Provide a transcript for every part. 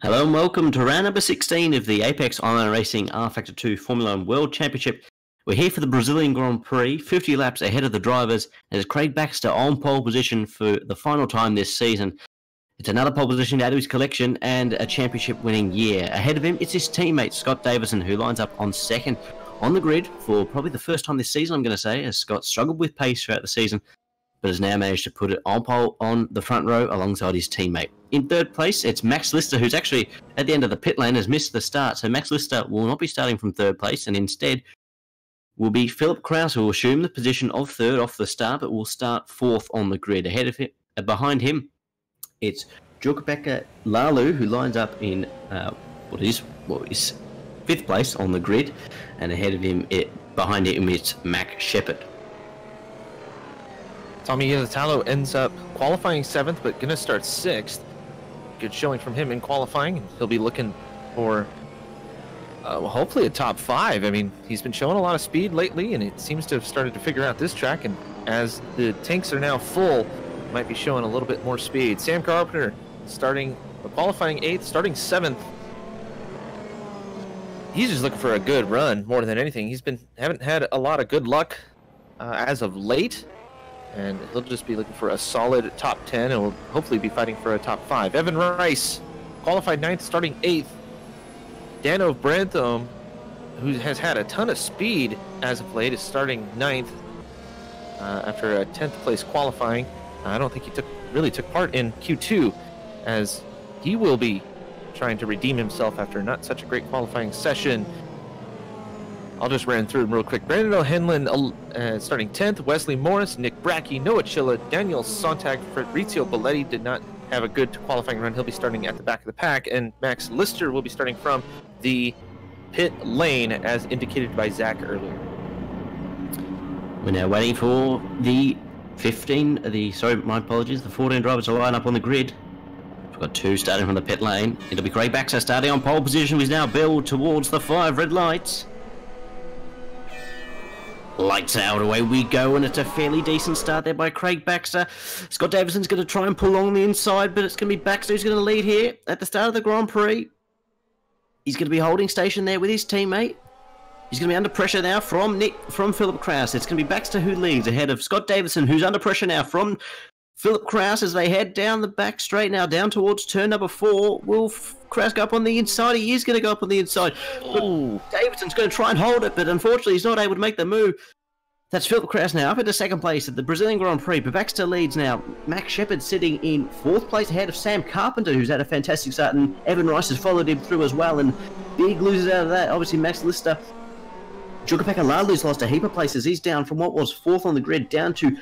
Hello and welcome to round number 16 of the Apex Online Racing rFactor 2 Formula 1 World Championship. We're here for the Brazilian Grand Prix, 50 laps ahead of the drivers, and it's Craig Baxter on pole position for the final time this season. It's another pole position to add to his collection and a championship-winning year. Ahead of him, it's his teammate Scott Davison, who lines up on second on the grid for probably the first time this season, I'm going to say, as Scott struggled with pace throughout the season, but has now managed to put it on pole on the front row alongside his teammate. In third place, it's Max Lister, who's actually at the end of the pit lane, has missed the start. So Max Lister will not be starting from third place, and instead will be Philip Kraus, who will assume the position of third off the start, but will start fourth on the grid. Ahead of him, behind him, it's Jukapeka Lalu, who lines up in what is fifth place on the grid, and ahead of him, behind him, it's Mac Shepard. Tommy Ilatalo ends up qualifying 7th, but going to start 6th. Good showing from him in qualifying. He'll be looking for, hopefully, a top 5. I mean, he's been showing a lot of speed lately, and it seems to have started to figure out this track. And as the tanks are now full, might be showing a little bit more speed. Sam Carpenter qualifying 8th, starting 7th. He's just looking for a good run more than anything. Haven't had a lot of good luck as of late. And he'll just be looking for a solid top 10 and will hopefully be fighting for a top 5. Evan Rice, qualified 9th, starting 8th. Dano Brantham, who has had a ton of speed as of late, is starting 9th after a 10th place qualifying. I don't think he really took part in Q2, as he will be trying to redeem himself after not such a great qualifying session. I'll just run through them real quick. Brandon O'Hanlon starting 10th. Wesley Morris, Nick Brackey, Noah Chilla, Daniel Sontag, Fabrizio Belletti did not have a good qualifying run. He'll be starting at the back of the pack. And Max Lister will be starting from the pit lane, as indicated by Zach earlier. We're now waiting for the 14 drivers to line up on the grid. We've got 2 starting from the pit lane. It'll be Craig Baxter starting on pole position. He's now billed towards the 5 red lights. Lights out, away we go, and it's a fairly decent start there by Craig Baxter. Scott Davison's going to try and pull along the inside, but it's going to be Baxter who's going to lead here at the start of the Grand Prix. He's going to be holding station there with his teammate. He's going to be under pressure now from Philip Kraus. It's going to be Baxter who leads ahead of Scott Davison, who's under pressure now from Philip Kraus as they head down the back straight now, down towards turn number 4. Will Kraus go up on the inside? He is going to go up on the inside. But Davidson's going to try and hold it, but unfortunately he's not able to make the move. That's Philip Kraus now up into second place at the Brazilian Grand Prix. But Baxter leads now. Max Shepard sitting in 4th place ahead of Sam Carpenter, who's had a fantastic start, and Evan Rice has followed him through as well. And big losers out of that, obviously Max Lister. Jukapeka Lalu's lost a heap of places. He's down from what was 4th on the grid down to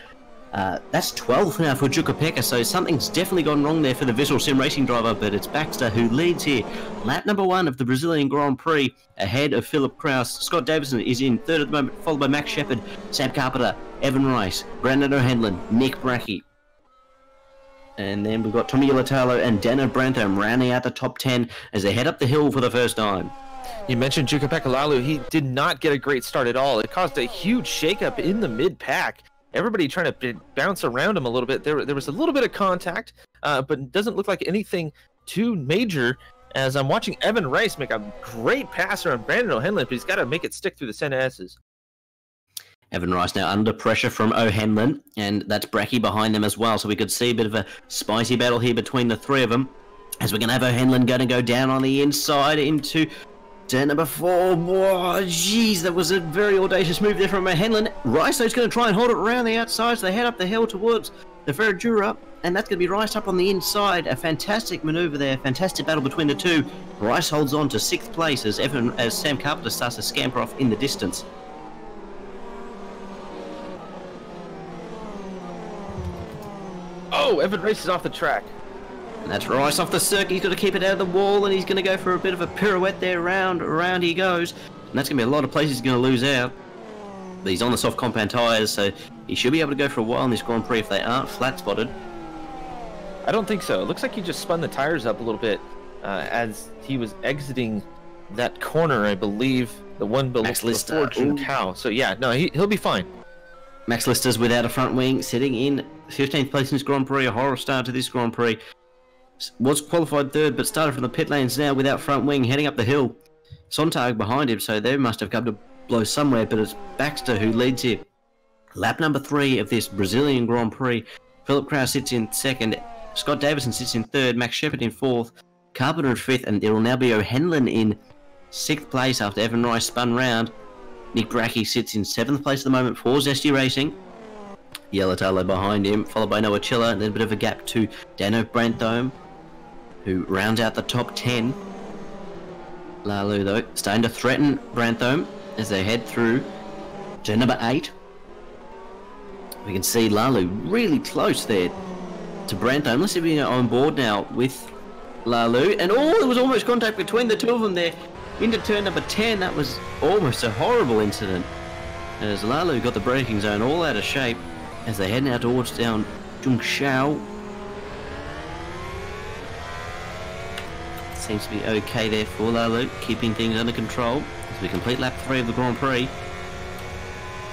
that's 12th now for Jukapeka, so something's definitely gone wrong there for the Visual Sim Racing driver, but it's Baxter who leads here. Lap number 1 of the Brazilian Grand Prix, ahead of Philip Kraus. Scott Davison is in 3rd at the moment, followed by Max Shepard, Sam Carpenter, Evan Rice, Brandon O'Hanlon, Nick Brackey. And then we've got Tommy Ilatalo and Dano Brantham rounding out the top 10 as they head up the hill for the first time. You mentioned Jukapeka Lalu. He did not get a great start at all. It caused a huge shakeup in the mid-pack. Everybody trying to bounce around him a little bit. There was a little bit of contact, but it doesn't look like anything too major, as I'm watching Evan Rice make a great passer on Brandon O'Hanlon, but he's got to make it stick through the center S's. Evan Rice now under pressure from O'Hanlon, and that's Brackey behind them as well, so we could see a bit of a spicy battle here between the 3 of them, as we're going to have O'Hanlon going to go down on the inside into turn number 4. Whoa, jeez, that was a very audacious move there from O'Hanlon. Rice is going to try and hold it around the outside, so they head up the hill towards the Ferradura, and that's going to be Rice up on the inside. A fantastic maneuver there, fantastic battle between the 2. Rice holds on to 6th place as Sam Carpenter starts to scamper off in the distance. Oh, Evan Rice is off the track. And that's Rice off the circuit. He's got to keep it out of the wall, and he's going to go for a bit of a pirouette there. Around he goes. And that's going to be a lot of places he's going to lose out. But he's on the soft compound tyres, so he should be able to go for a while in this Grand Prix if they aren't flat-spotted. I don't think so. It looks like he just spun the tires up a little bit as he was exiting that corner, I believe. The one below before Cow. So yeah, no, he'll be fine. Max Lister's without a front wing, sitting in 15th place in this Grand Prix, a horror start to this Grand Prix. Was qualified third, but started from the pit lanes now without front wing, heading up the hill. Sontag behind him, so they must have come to blow somewhere, but it's Baxter who leads here. Lap number 3 of this Brazilian Grand Prix. Philip Kraus sits in second, Scott Davison sits in third, Max Shepard in fourth, Carpenter in fifth, and it will now be O'Hanlon in 6th place after Evan Rice spun round. Nick Brackey sits in 7th place at the moment for Zesty Racing. Yellowtail behind him, followed by Noah Chiller, and then a bit of a gap to Dano Branthome, who rounds out the top 10. Lalu, though, starting to threaten Branthome as they head through turn number 8. We can see Lalu really close there to Branthome. Let's see if we are on board now with Lalu. And oh, there was almost contact between the two of them there into turn number 10. That was almost a horrible incident, as Lalu got the braking zone all out of shape as they head now towards down Zhongshao. Seems to be okay there for Lalu, keeping things under control as we complete lap 3 of the Grand Prix.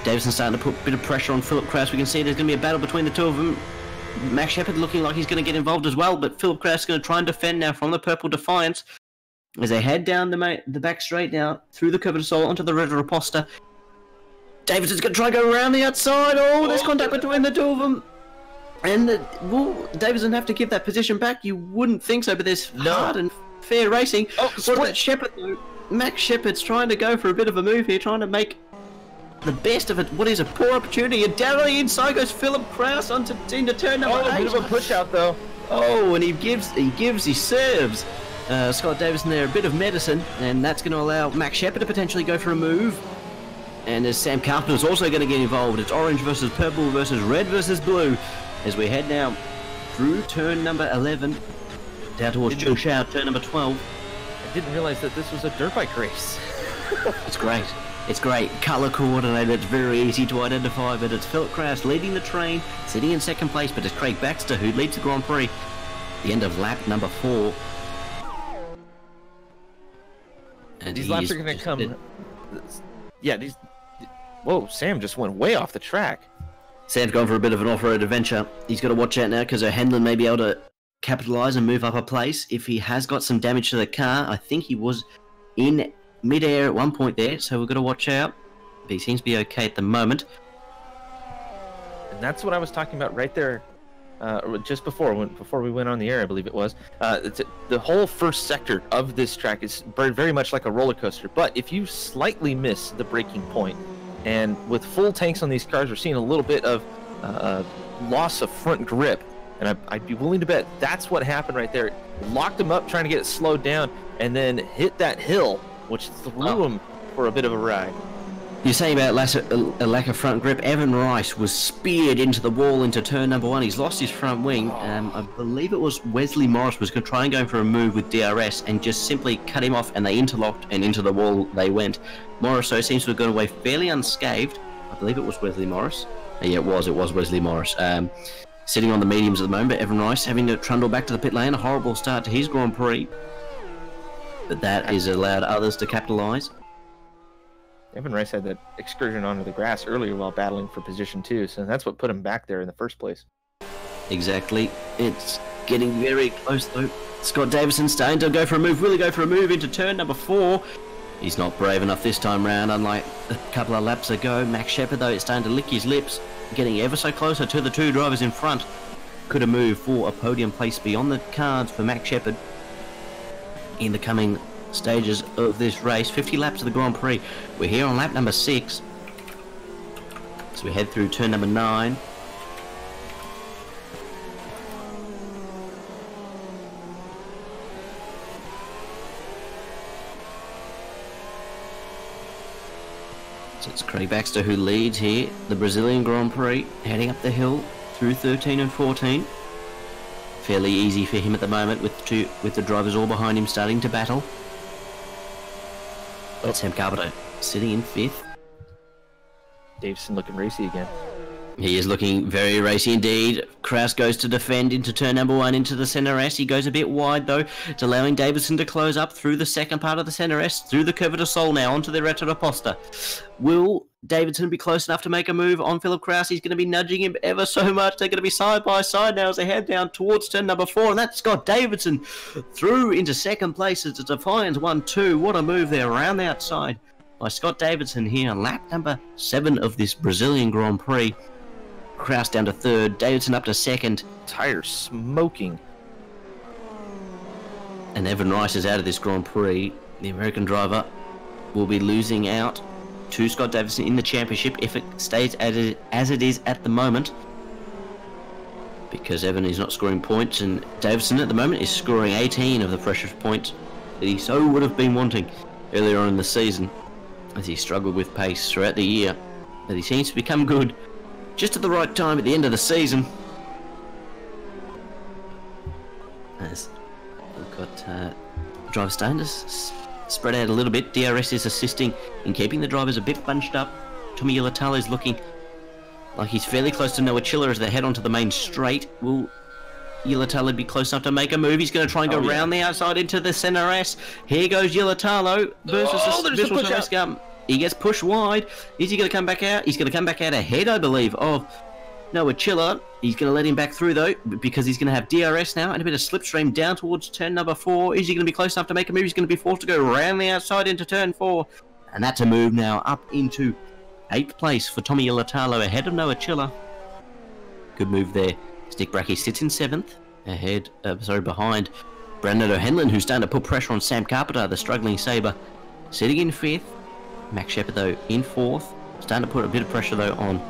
Davison starting to put a bit of pressure on Philip Kraus. We can see there's going to be a battle between the two of them. Max Shepard looking like he's going to get involved as well, but Philip Kraus is going to try and defend now from the Purple Defiance as they head down the back straight now through the Curva de Sol onto the Red Raposta. Davidson's going to try and go around the outside. Oh, there's contact between the two of them. And will Davidson have to give that position back? You wouldn't think so, but there's hard and fair racing. Oh, what about Shepard though? Max Shepard's trying to go for a bit of a move here, trying to make the best of it. What is a poor opportunity, and down on the inside goes Philip Kraus into turn number 8. A bit of a push out though. Oh, and he serves Scott Davison there a bit of medicine, and that's going to allow Max Shepard to potentially go for a move. And as Sam Carpenter's also going to get involved, it's orange versus purple versus red versus blue as we head now through turn number 11 down towards Zhongshao, turn number 12. I didn't realize that this was a dirt bike race. It's great. It's great. Colour coordinated. It's very easy to identify, but it's Philip Kraus leading the train, sitting in second place, but it's Craig Baxter who leads the Grand Prix. The end of lap number 4. And these laps are going to come... Yeah, these... Whoa, Sam just went way off the track. Sam's gone for a bit of an off-road adventure. He's got to watch out now because O'Hanlon may be able to capitalise and move up a place if he has got some damage to the car. I think he was in mid-air at one point there, so we've got to watch out. But he seems to be okay at the moment. And that's what I was talking about right there, just before we went on the air, I believe it was. The whole first sector of this track is very much like a roller coaster, but if you slightly miss the braking point, and with full tanks on these cars, we're seeing a little bit of loss of front grip, and I'd be willing to bet that's what happened right there. It locked him up trying to get it slowed down, and then hit that hill, which threw him for a bit of a ride. You're saying about a lack of front grip. Evan Rice was speared into the wall into turn number 1. He's lost his front wing. I believe it was Wesley Morris was going to try and go for a move with DRS and just simply cut him off, and they interlocked and into the wall they went. Morris, though, seems to have gone away fairly unscathed. I believe it was Wesley Morris. Yeah, it was Wesley Morris. Sitting on the mediums at the moment, but Evan Rice having to trundle back to the pit lane. A horrible start to his Grand Prix. But that has allowed others to capitalise. Evan Rice had that excursion onto the grass earlier while battling for position 2, so that's what put him back there in the first place. Exactly. It's getting very close though. Scott Davison starting to go for a move, really go for a move into turn number 4. He's not brave enough this time round, unlike a couple of laps ago. Max Shepard though is starting to lick his lips, getting ever so closer to the two drivers in front. Could have moved for a podium place beyond the cards for Max Shepard in the coming stages of this race. 50 laps of the Grand Prix. We're here on lap number 6. So we head through turn number 9. So it's Craig Baxter who leads here, the Brazilian Grand Prix, heading up the hill through 13 and 14. Fairly easy for him at the moment with the drivers all behind him starting to battle. Sam Carpenter sitting in 5th. Davison looking racy again. He is looking very racy indeed. Kraus goes to defend into turn number 1 into the centre S. He goes a bit wide though. It's allowing Davison to close up through the second part of the centre S, through the Curva de Sol now onto the Reta Raposta. Will Davidson will be close enough to make a move on Philip Kraus. He's going to be nudging him ever so much. They're going to be side by side now as they head down towards turn number 4. And that's Scott Davidson through into second place as the Defiance 1-2. What a move there around the outside by Scott Davidson here on lap number 7 of this Brazilian Grand Prix. Kraus down to third. Davidson up to second. Tires smoking. And Evan Rice is out of this Grand Prix. The American driver will be losing out to Scott Davidson in the championship if it stays as it is at the moment, because Evan is not scoring points and Davidson at the moment is scoring 18 of the precious points that he so would have been wanting earlier on in the season, as he struggled with pace throughout the year. But he seems to become good just at the right time at the end of the season. As we've got driver starting to spread out a little bit. DRS is assisting in keeping the drivers a bit bunched up. Tommy Ilatalo is looking like he's fairly close to Noah Chiller as they head onto the main straight. Will Ilatalo be close enough to make a move? He's going to try and go around the outside into the center S. Here goes Ilatalo versus the He gets pushed wide. Is he going to come back out? He's going to come back out ahead, I believe, of Noah Chiller. He's going to let him back through, though, because he's going to have DRS now and a bit of slipstream down towards turn number 4. Is he going to be close enough to make a move? He's going to be forced to go around the outside into turn 4. And that's a move now up into 8th place for Tommy Ilatalo ahead of Noah Chiller. Good move there. Stick Brackey sits in 7th, behind Brandon O'Hanlon, who's starting to put pressure on Sam Carpenter, the struggling Sabre, sitting in 5th. Max Shepard, though, in 4th. Starting to put a bit of pressure, though, on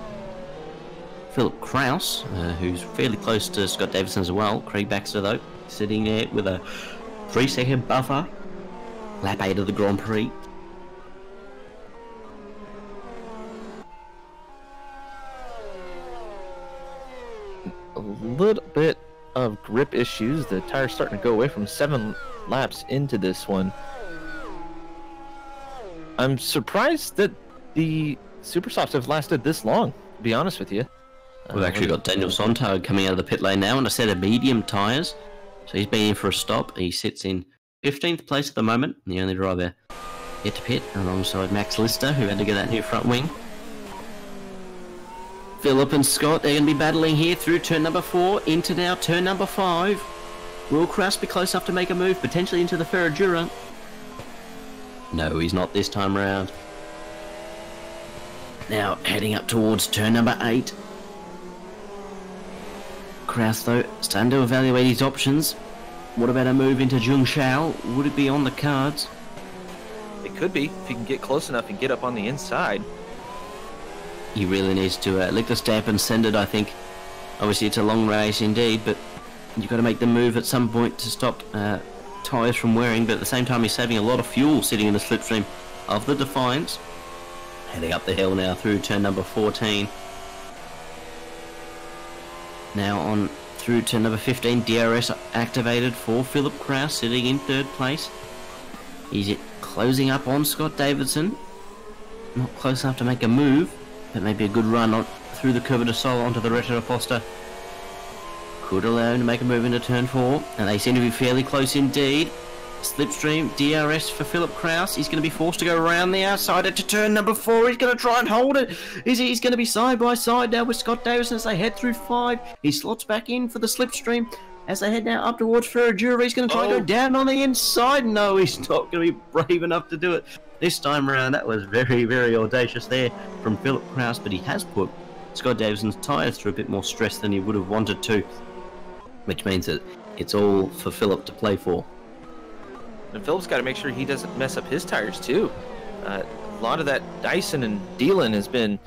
Philip Kraus, who's fairly close to Scott Davidson as well. Craig Baxter, though, sitting there with a 3-second buffer. Lap 8 of the Grand Prix. A little bit of grip issues. The tire's starting to go away from 7 laps into this one. I'm surprised that the Super Softs have lasted this long, to be honest with you. We've actually got Daniel Sontag coming out of the pit lane now on a set of medium tyres. So he's been in for a stop. He sits in 15th place at the moment. The only driver yet to pit alongside Max Lister, who had to get that new front wing. Philip and Scott, they're going to be battling here through turn number 4 into now turn number 5. Will Kraus be close enough to make a move, potentially into the Ferradura? No, he's not this time round. Now heading up towards turn number 8. Kraus, though, starting to evaluate his options. What about a move into Zhongshao? Would it be on the cards? It could be, if he can get close enough and get up on the inside. He really needs to lick the stamp and send it, I think. Obviously, it's a long race indeed, but you've got to make the move at some point to stop tyres from wearing, but at the same time, he's saving a lot of fuel sitting in the slipstream of the Defiance. Heading up the hill now through turn number 14. Now on through turn number 15, DRS activated for Philip Kraus, sitting in 3rd place. He's closing up on Scott Davidson. Not close enough to make a move, but maybe a good run through the Curva de Sol onto the Retro Aposta. Could allow him to make a move into turn 4, and they seem to be fairly close indeed. Slipstream, DRS for Philip Kraus. He's going to be forced to go around the outside into turn number 4. He's going to try and hold it. He's going to be side by side now with Scott Davidson as they head through 5. He slots back in for the slipstream as they head now up towards Ferradura. He's going to try and go down on the inside. No, he's not going to be brave enough to do it this time around. That was very, very audacious there from Philip Kraus, but he has put Scott Davidson's tyres through a bit more stress than he would have wanted to, which means that it's all for Philip to play for. And Philip's got to make sure he doesn't mess up his tires too. A lot of that Dyson and Dylan has been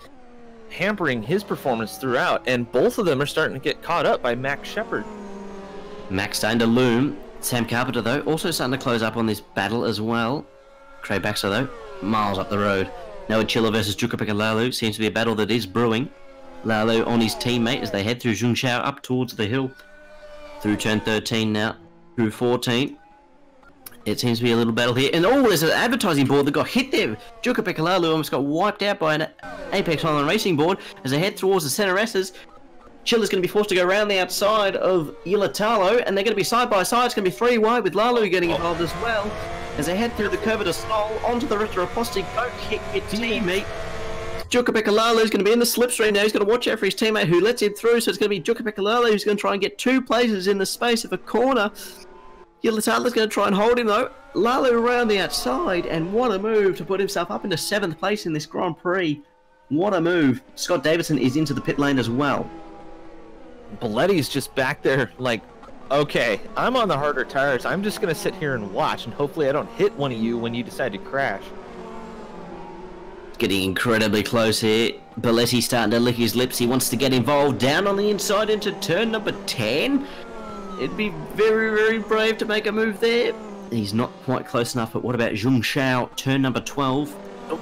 hampering his performance throughout, and both of them are starting to get caught up by Max Shepard. Max starting to loom. Sam Carpenter, though, also starting to close up on this battle as well. Craig Baxter, though, miles up the road. Noah Chiller versus Jukapeka Lalu seems to be a battle that is brewing. Lalu on his teammate as they head through Zhongshao up towards the hill. Through turn 13 now, through 14. It seems to be a little battle here. And there's an advertising board that got hit there. Jukapeka Lalu almost got wiped out by an Apex Online racing board as they head towards the center S's. Chiller's going to be forced to go around the outside of Ilatalo, and they're going to be side by side. It's going to be 3 wide with Lalu getting involved as well as they head through the Curva de Sol onto the Retro Apostic. Don't hit your teammate. Jukka is going to be in the slipstream now. He's got to watch out for his teammate who lets him through. So it's going to be Jukka who's going to try and get 2 places in the space of a corner. Yilatala's going to try and hold him though. Lalu around the outside, and what a move to put himself up into 7th place in this Grand Prix. What a move. Scott Davison is into the pit lane as well. Belletti's just back there like, okay, I'm on the harder tires. I'm just going to sit here and watch, and hopefully I don't hit one of you when you decide to crash. Getting incredibly close here. Belletti starting to lick his lips. He wants to get involved down on the inside into turn number 10. It'd be very, very brave to make a move there. He's not quite close enough, but what about Zhong Xiao, turn number 12? Oh.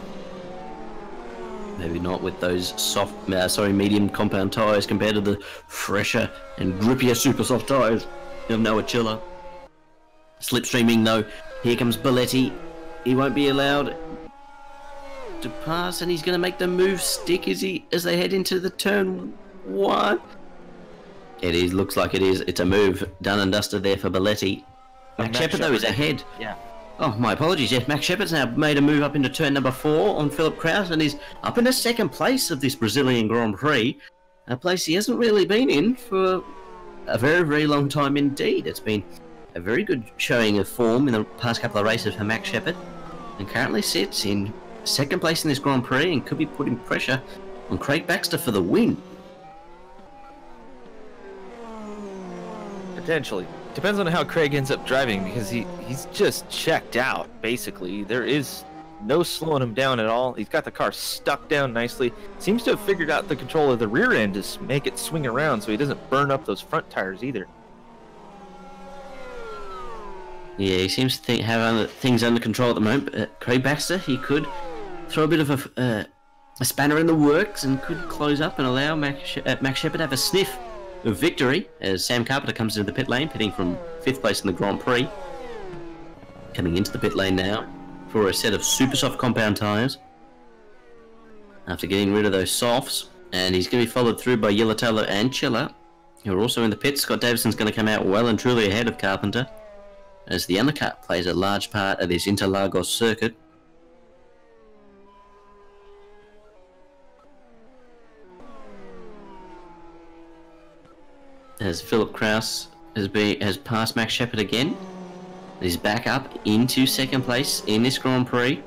Maybe not with those soft, medium compound tyres compared to the fresher and grippier super soft tyres of Noah Chiller. Slipstreaming though, here comes Belletti. He won't be allowed to pass, and he's going to make the move stick as they head into the turn 1. It is, looks like it is. It's a move done and dusted there for Belletti. Max Shepard though is ahead. Yeah. Oh, my apologies. Yes, Max Shepard's now made a move up into turn number 4 on Philip Kraus, and he's up into 2nd place of this Brazilian Grand Prix, a place he hasn't really been in for a very, very long time indeed. It's been a very good showing of form in the past couple of races for Max Shepard, and currently sits in 2nd place in this Grand Prix and could be putting pressure on Craig Baxter for the win. Potentially. Depends on how Craig ends up driving, because he's just checked out, basically. There is no slowing him down at all. He's got the car stuck down nicely. Seems to have figured out the control of the rear end to make it swing around so he doesn't burn up those front tires either. Yeah, he seems to have things under control at the moment. Craig Baxter, he could throw a bit of a spanner in the works and could close up and allow Max Shepard to have a sniff of victory as Sam Carpenter comes into the pit lane, pitting from 5th place in the Grand Prix. Coming into the pit lane now for a set of super soft compound tyres after getting rid of those softs, and he's going to be followed through by Yilatala and Chiller, who are also in the pit. Scott Davison's going to come out well and truly ahead of Carpenter, as the undercut plays a large part of this Interlagos circuit. As Philip Kraus has passed Max Shepard again. He's back up into 2nd place in this Grand Prix.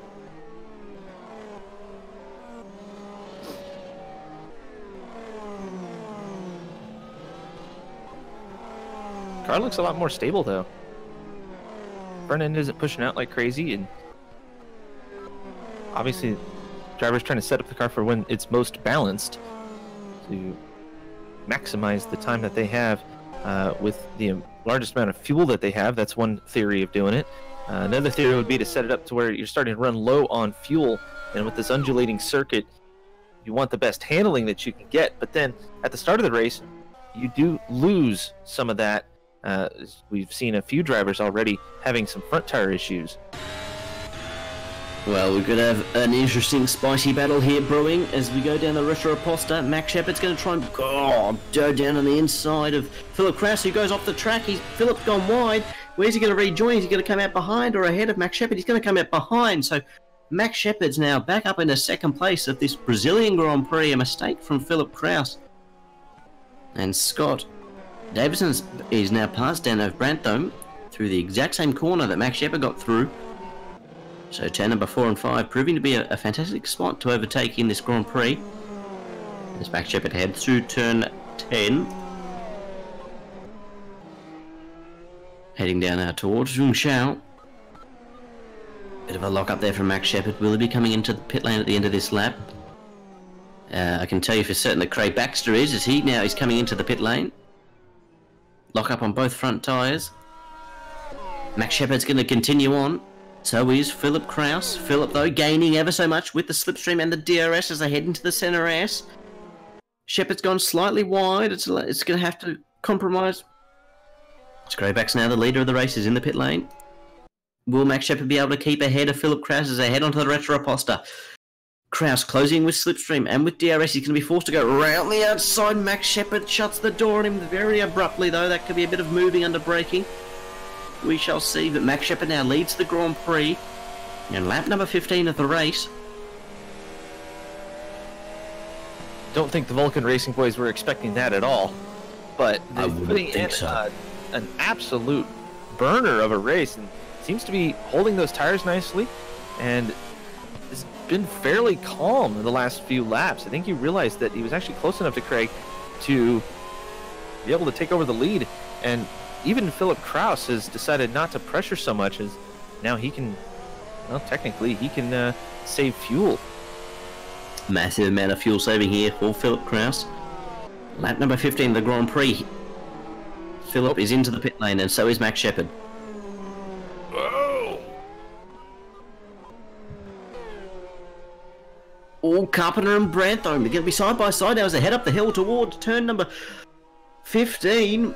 Car looks a lot more stable though. Front end isn't pushing out like crazy, and obviously driver's trying to set up the car for when it's most balanced to maximize the time that they have with the largest amount of fuel that they have. That's one theory of doing it. Another theory would be to set it up to where you're starting to run low on fuel, and with this undulating circuit you want the best handling that you can get, but then at the start of the race you do lose some of that. We've seen a few drivers already having some front tire issues. Well, we're going to have an interesting spicy battle here brewing as we go down the Retro Aposta. Max Shepard's going to try and go down on the inside of Philip Kraus, who goes off the track. Philip's gone wide. Where's he going to rejoin? Is he going to come out behind or ahead of Max Shepard? He's going to come out behind. So Max Shepard's now back up into 2nd place of this Brazilian Grand Prix. A mistake from Philip Kraus. And Scott Davison is now passed down over Brantome through the exact same corner that Max Shepard got through. So turn number 4 and 5 proving to be a fantastic spot to overtake in this Grand Prix. As Max Shepard heads through turn 10. Heading down now towards Zhong Xiao. Bit of a lock up there from Max Shepard. Will he be coming into the pit lane at the end of this lap? I can tell you for certain that Craig Baxter is, as he now is coming into the pit lane. Lock up on both front tyres. Max Shepard's going to continue on. So is Philip Kraus. Philip, though, gaining ever so much with the slipstream and the DRS as they head into the centre S. Shepard's gone slightly wide. It's going to have to compromise. Scrayback's now the leader of the race, is in the pit lane. Will Max Shepard be able to keep ahead of Philip Kraus as they head onto the Retro Aposta? Kraus closing with slipstream and with DRS. He's going to be forced to go round the outside. Max Shepard shuts the door on him very abruptly, though. That could be a bit of moving under braking. We shall see, but Max Shepard now leads the Grand Prix in lap number 15 of the race. don't think the Vulcan Racing boys were expecting that at all. But they're putting in an absolute burner of a race, and seems to be holding those tires nicely, and has been fairly calm in the last few laps. I think he realized that he was actually close enough to Craig to be able to take over the lead, and even Philip Kraus has decided not to pressure so much, as now he can, well, technically he can save fuel. Massive amount of fuel saving here for Philip Kraus. Lap number 15 of the Grand Prix. Philip is into the pit lane, and so is Max Shepard. Whoa! All Carpenter and Branthome are going to be side by side now as they head up the hill towards turn number 15.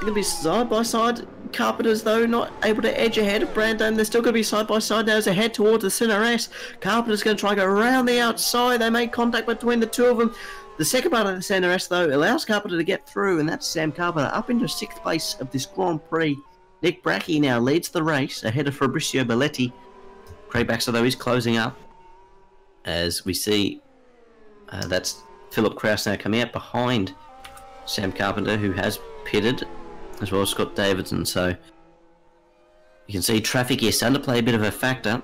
Going to be side by side. Carpenter's though not able to edge ahead of Branthome. They're still going to be side by side now as they head towards the center S. Carpenter's going to try and go around the outside. They make contact between the two of them. The second part of the center S though allows Carpenter to get through, and that's Sam Carpenter up into 6th place of this Grand Prix. Nick Bracchi now leads the race ahead of Fabrizio Belletti. Craig Baxter though is closing up, as we see that's Philip Kraus now coming out behind Sam Carpenter, who has pitted, as well as Scott Davidson. So you can see traffic here starting to play a bit of a factor.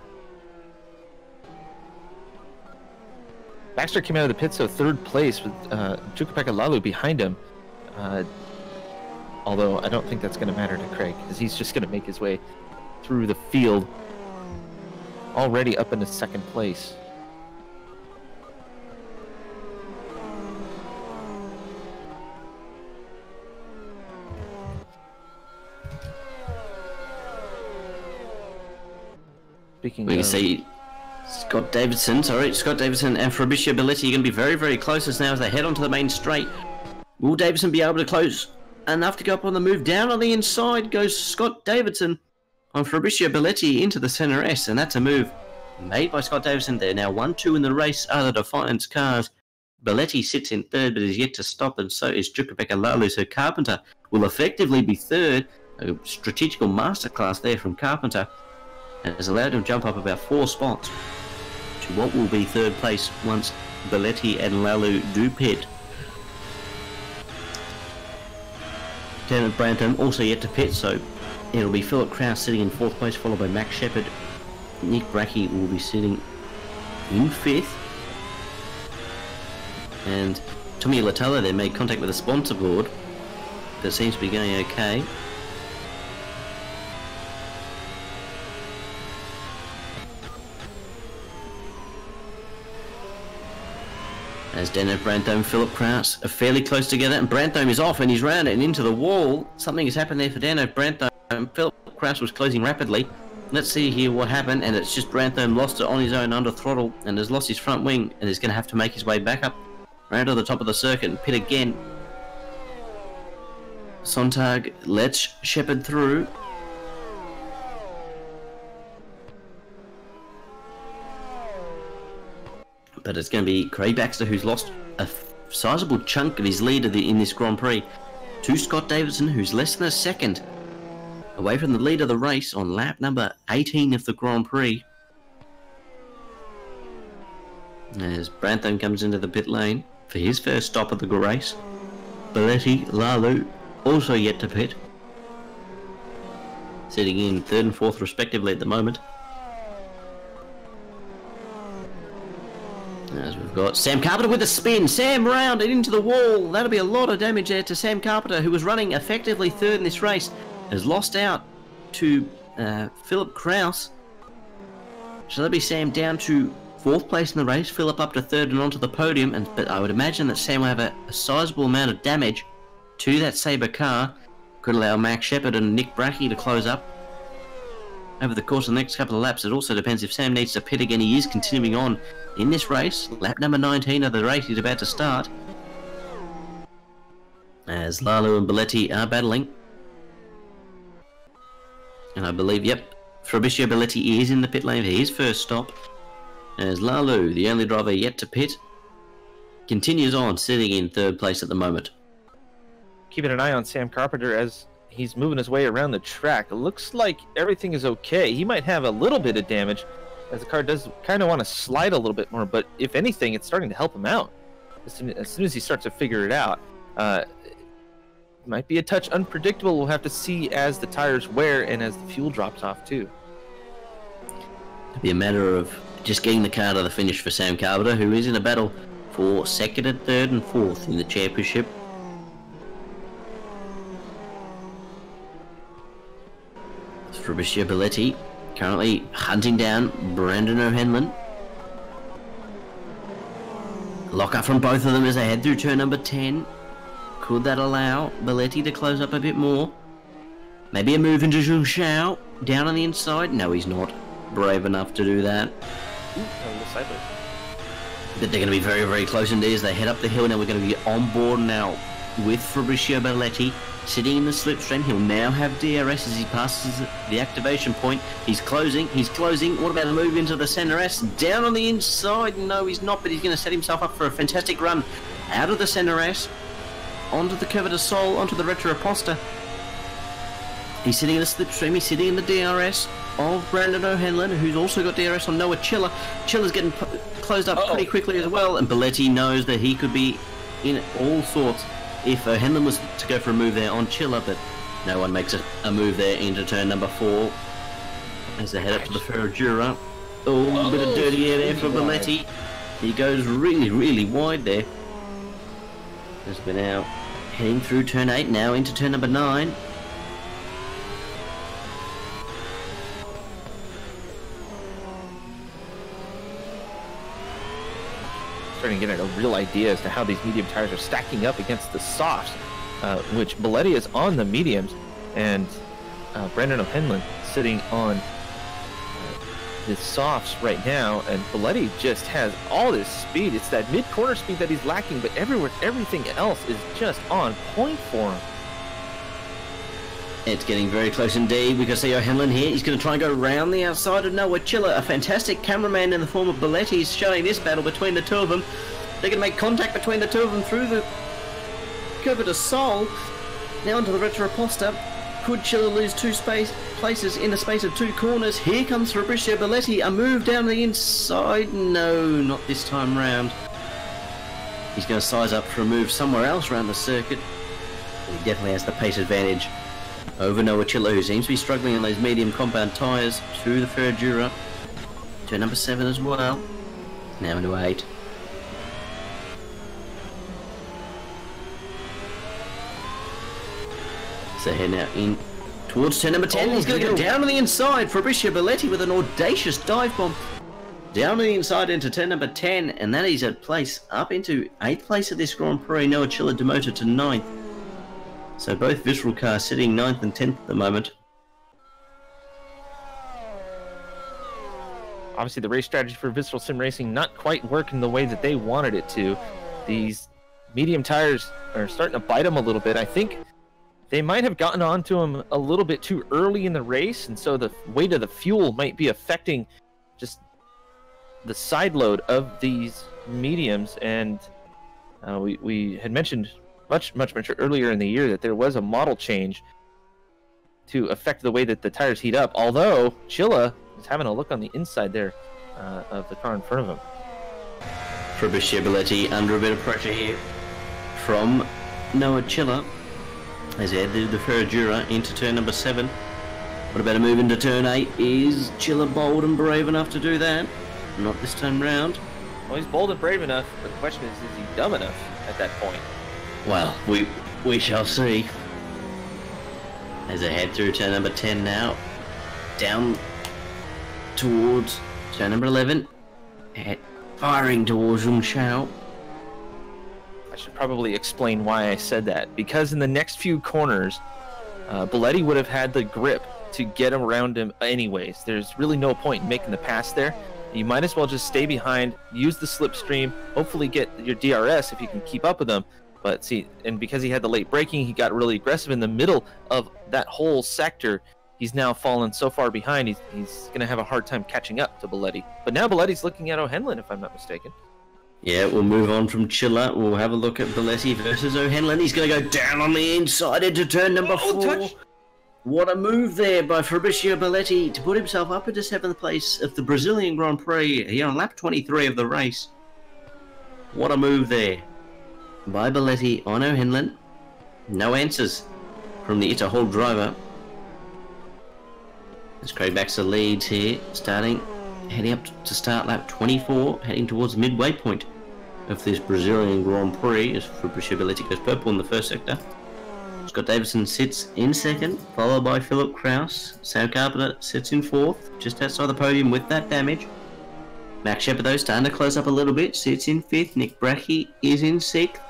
Baxter came out of the pit, so 3rd place with Jukapeka Lalu behind him. Although I don't think that's going to matter to Craig, because he's just going to make his way through the field, already up into 2nd place. Speaking we can see Scott Davidson and Fabrizio Belletti are going to be very, very close as now as they head onto the main straight. Will Davidson be able to close enough to go up on the move? Down on the inside goes Scott Davidson on Fabrizio Belletti into the center S, and that's a move made by Scott Davidson. They're now 1-2 in the race, are the Defiance cars. Belletti sits in 3rd but is yet to stop, and so is Jukapeka Lalu. So Carpenter will effectively be 3rd. A strategical masterclass there from Carpenter, and has allowed him to jump up about 4 spots to what will be 3rd place once Belletti and Lalu do pit. Lieutenant Branthome also yet to pit, so it'll be Philip Kraus sitting in 4th place, followed by Max Shepard. Nick Bracchi will be sitting in 5th. And Tommy Latella there made contact with the sponsor board, but it seems to be going okay. As Dano Branthome, Philip Kraus are fairly close together, and Branthome is off and he's round and into the wall. Something has happened there for Dano Branthome. Philip Kraus was closing rapidly. Let's see here what happened, and it's just Branthome lost it on his own under throttle and has lost his front wing, and is going to have to make his way back up around to the top of the circuit and pit again. Sontag lets Shepard through. But it's going to be Craig Baxter who's lost a sizable chunk of his lead in this Grand Prix to Scott Davidson, who's less than a second away from the lead of the race on lap number 18 of the Grand Prix. As Branthome comes into the pit lane for his first stop of the race. Belletti, Lalu also yet to pit, sitting in 3rd and 4th respectively at the moment. As we've got Sam Carpenter with a spin. Sam round and into the wall. That'll be a lot of damage there to Sam Carpenter, who was running effectively 3rd in this race. Has lost out to Philip Kraus. So that'll be Sam down to 4th place in the race. Philip up to 3rd and onto the podium. But I would imagine that Sam will have a sizable amount of damage to that Sabre car. Could allow Max Shepard and Nick Bracchi to close up over the course of the next couple of laps. It also depends if Sam needs to pit again. He is continuing on in this race. Lap number 19 of the race is about to start, as Lalu and Belletti are battling. And I believe, yep, Fabrizio Belletti is in the pit lane for his first stop, as Lalu, the only driver yet to pit, continues on, sitting in 3rd place at the moment. Keeping an eye on Sam Carpenter as he's moving his way around the track. It looks like everything is okay. He might have a little bit of damage, as the car does kind of want to slide a little bit more, but if anything, it's starting to help him out. as soon as he starts to figure it out. Might be a touch unpredictable. We'll have to see as the tires wear and as the fuel drops off too. It'll be a matter of just getting the car to the finish for Sam Carpenter, who is in a battle for second and third and fourth in the championship. Fabrizio Belletti currently hunting down Brandon O'Hanlon. Lock up from both of them as they head through turn number 10. Could that allow Belletti to close up a bit more? Maybe a move into Zhou Xiao down on the inside? No, he's not brave enough to do that. But they're going to be very, very close indeed as they head up the hill. Now we're going to be on board now with Fabrizio Belletti sitting in the slipstream. He'll now have DRS as he passes the activation point. He's closing. What about a move into the center S? Down on the inside? No, he's not, but he's going to set himself up for a fantastic run out of the center S. Onto the Curva de Sol, onto the Retro Aposta. He's sitting in the slipstream, he's sitting in the DRS of Brandon O'Hanlon, who's also got DRS on Noah Chiller. Chiller's getting closed up pretty quickly as well, and Belletti knows that he could be in all sorts if O'Hanlon was to go for a move there on Chiller, but no one makes a move there into turn number 4 as they head up to the Ferragura. Oh, a bit of dirty air there for Belletti. He goes really, really wide there. As we're now heading through turn 8, now into turn number 9. Starting to get a real idea as to how these medium tires are stacking up against the softs, which Belletti is on the mediums, and Brandon O'Hanlon sitting on the softs right now, and Belletti just has all this speed. It's that mid-corner speed that he's lacking, but everything else is just on point for him. It's getting very close indeed. We can see O'Hanlon here. He's going to try and go round the outside of Noah Chiller. A fantastic cameraman in the form of Belletti is showing this battle between the two of them. They're going to make contact between the two of them through the Curva de Sol. Now onto the Retro Aposta. Could Chiller lose two places in the space of 2 corners? Here comes Fabrizio Belletti. A move down the inside. No, not this time round. He's going to size up for a move somewhere else around the circuit. He definitely has the pace advantage over Noah Chiller, who seems to be struggling in those medium compound tyres through the Ferragura. Turn number 7 as well. Now into 8. So head now in towards turn number 10. He's going to go down on the inside. Fabrizio Belletti with an audacious dive bomb. Down on the inside into turn number 10. And that is a place up into 8th place of this Grand Prix. Noah Chiller demoted to 9th. So both Visceral cars sitting 9th and 10th at the moment. Obviously the race strategy for Visceral Sim Racing not quite working the way that they wanted it to. These medium tires are starting to bite them a little bit. I think they might have gotten onto them a little bit too early in the race, and so the weight of the fuel might be affecting just the side load of these mediums. And we had mentioned much earlier in the year that there was a model change to affect the way that the tires heat up, although Chilla is having a look on the inside there of the car in front of him. Fabrizio Belletti under a bit of pressure here from Noah Chiller as he headed the Ferragura into turn number 7. What about a move into turn 8? Is Chiller bold and brave enough to do that? Not this time round. Well, he's bold and brave enough, but the question is he dumb enough at that point? Well, we shall see. As they head through turn number 10 now, down towards turn number 11, firing towards Zhou Xiao. I should probably explain why I said that, because in the next few corners, Belletti would have had the grip to get around him anyways. There's really no point in making the pass there. You might as well just stay behind, use the slipstream, hopefully get your DRS if you can keep up with them. But see, and because he had the late braking, he got really aggressive in the middle of that whole sector. He's now fallen so far behind, he's going to have a hard time catching up to Belletti. But now Belletti's looking at O'Hanlon, if I'm not mistaken. Yeah, we'll move on from Chiller. We'll have a look at Belletti versus O'Hanlon. He's going to go down on the inside into turn number 4. Touch. What a move there by Fabrizio Belletti to put himself up into 7th place of the Brazilian Grand Prix here on lap 23 of the race. What a move there. by Belletti on O'Henlin. No answers from the Ita Hall driver. As Craig Baxter leads here, heading up to start lap 24, heading towards the midway point of this Brazilian Grand Prix as Fabricio Belletti goes purple in the first sector. Scott Davison sits in second, followed by Philip Kraus. Sam Carpenter sits in fourth, just outside the podium with that damage. Max Shepard, though, starting to close up a little bit, sits in fifth. Nick Brachy is in sixth,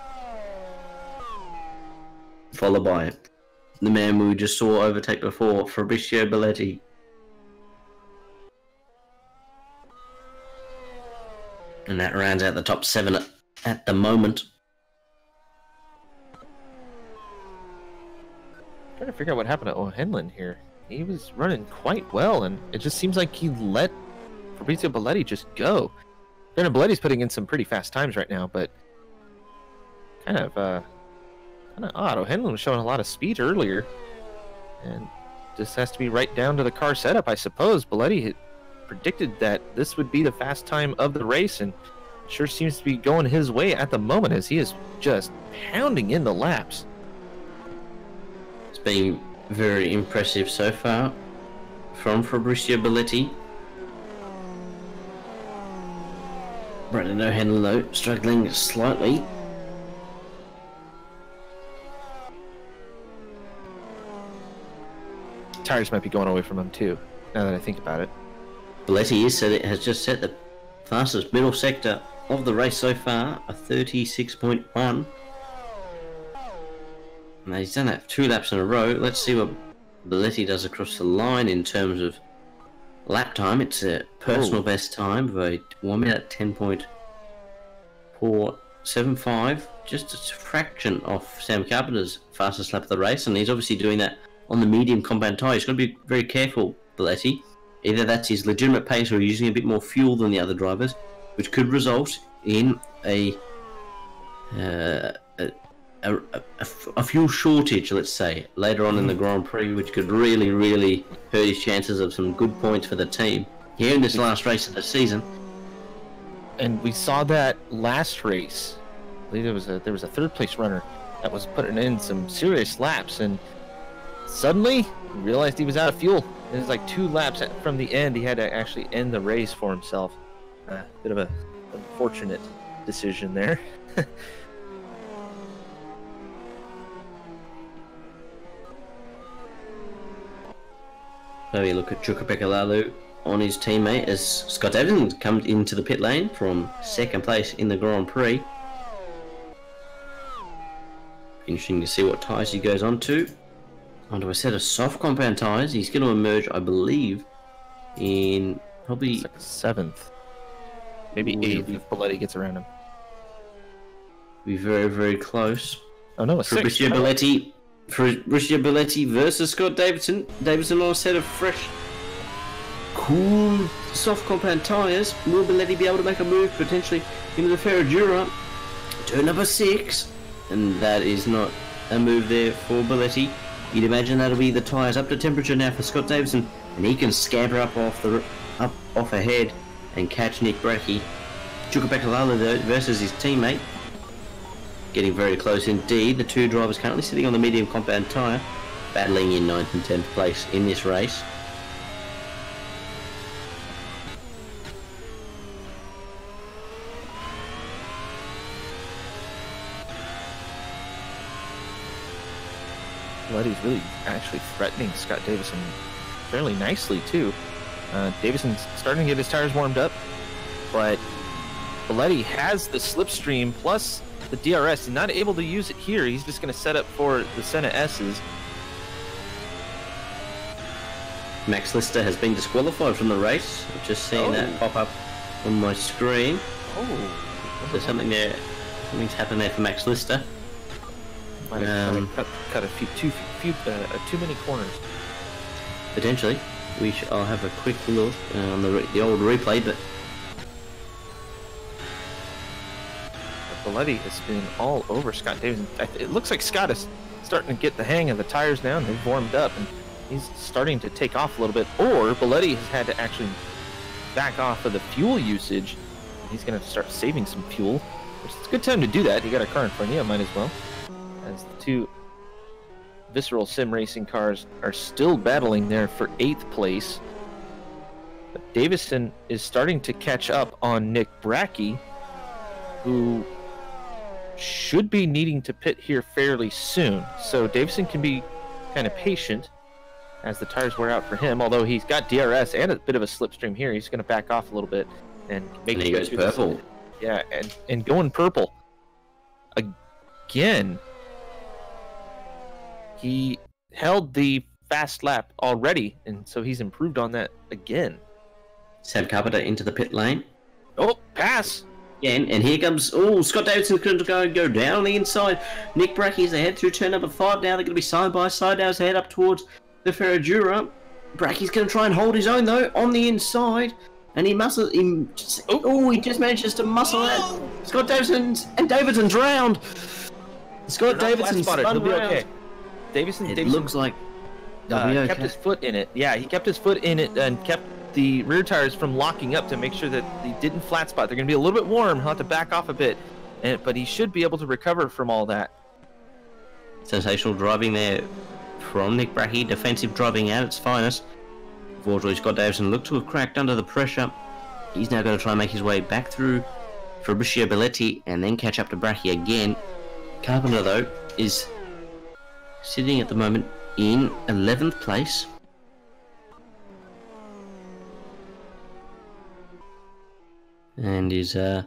followed by the man we just saw overtake before, Fabricio Belletti. And that rounds out the top 7 at the moment. Trying to figure out what happened to O'Henlin here. He was running quite well, and it just seems like he let Fabrizio Belletti just go. Granted, Belletti's putting in some pretty fast times right now, but kind of odd. O'Henlin was showing a lot of speed earlier, and just has to be right down to the car setup, I suppose. Belletti had predicted that this would be the fast time of the race, and sure seems to be going his way at the moment as he is just pounding in the laps. It's been very impressive so far from Fabricio Belletti. Brendan O'Henlin, though, struggling slightly. Tires might be going away from him too, now that I think about it. Belletti has just set the fastest middle sector of the race so far, a 36.1. And he's done that 2 laps in a row. Let's see what Belletti does across the line in terms of lap time. It's a personal best time of a 1 minute 10.475, just a fraction off Sam Carpenter's fastest lap of the race, and he's obviously doing that on the medium compound tyre. He's got to be very careful, Belletti. Either that's his legitimate pace or using a bit more fuel than the other drivers, which could result in a fuel shortage, let's say, later on in the Grand Prix, which could really, really hurt his chances of some good points for the team here in this last race of the season. And we saw that last race. I believe there was a third place runner that was putting in some serious laps, and suddenly realized he was out of fuel. It was like 2 laps from the end. He had to actually end the race for himself. Bit of a unfortunate decision there. So we look at Chukwuemeka Lalu on his teammate as Scott Evans comes into the pit lane from second place in the Grand Prix. Interesting to see what tyres he goes onto a set of soft compound tyres. He's going to emerge, I believe, in probably like 7th, maybe 8th if Belletti gets around him. Be very, very close. Oh no, it's 6th. Fabricio Belletti versus Scott Davison. Davison on a set of fresh, cool, soft compound tyres. Will Belletti be able to make a move potentially into the Ferradura? Turn number 6, and that is not a move there for Belletti. You'd imagine that'll be the tyres up to temperature now for Scott Davison, and he can scamper up off ahead and catch Nick Brachy. Chukwuemeka Lalu, though, versus his teammate, getting very close indeed. The 2 drivers currently sitting on the medium compound tyre, battling in 9th and 10th place in this race. Belletti's really actually threatening Scott Davison fairly nicely too. Davison's starting to get his tires warmed up, but Belletti has the slipstream plus the DRS. He's not able to use it here. He's just going to set up for the Senna S's. Max Lister has been disqualified from the race. I've just seen that pop up on my screen. Oh, so something's happened there for Max Lister. Might have cut a few too many corners. Potentially. I'll have a quick look on the old replay, but Belletti has been all over Scott Davison. It looks like Scott is starting to get the hang of the tires now, and they've warmed up, and he's starting to take off a little bit. Or Belletti has had to actually back off of the fuel usage. He's going to start saving some fuel. It's a good time to do that. You got a car in front of you, might as well. As the two Visceral Sim Racing cars are still battling there for 8th place. But Davison is starting to catch up on Nick Brackey, who should be needing to pit here fairly soon. So Davison can be kind of patient as the tires wear out for him, although he's got DRS and a bit of a slipstream here. He's going to back off a little bit and make he goes purple. Yeah, and going purple again. He held the fast lap already, and so he's improved on that again. Sam Carpenter into the pit lane. Oh, pass! Yeah, and here comes... Oh, Scott Davidson's going to go down on the inside. Nick Brackey's ahead through turn number 5 now. They're going to be side by side now as they head up towards the Ferradura. Brackey's going to try and hold his own, though, on the inside. And he muscles... he just manages to muscle out. Scott Davidson's... And Davidson's round. Scott Davidson spun He'll be round. okay. Davison looks like... kept his foot in it. Yeah, he kept his foot in it and kept the rear tires from locking up to make sure that he didn't flat spot. They're going to be a little bit warm. He'll have to back off a bit, but he should be able to recover from all that. Sensational driving there from Nick Brackey. Defensive driving at its finest. Unfortunately, Scott Davison looked to have cracked under the pressure. He's now going to try and make his way back through Fabricio Belletti and then catch up to Brackey again. Carpenter, though, is sitting at the moment in 11th place. And he's a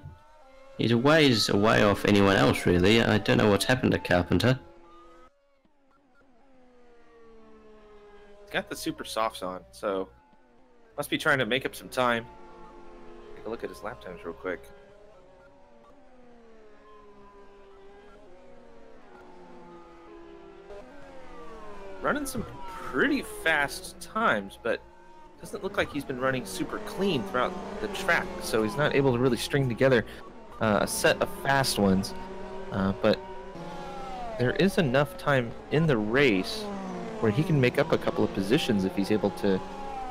ways away off anyone else, really. I don't know what's happened to Carpenter. He's got the super softs on, so must be trying to make up some time. Take a look at his lap times real quick. Running some pretty fast times, but doesn't look like he's been running super clean throughout the track, so he's not able to really string together a set of fast ones. But there is enough time in the race where he can make up a couple of positions if he's able to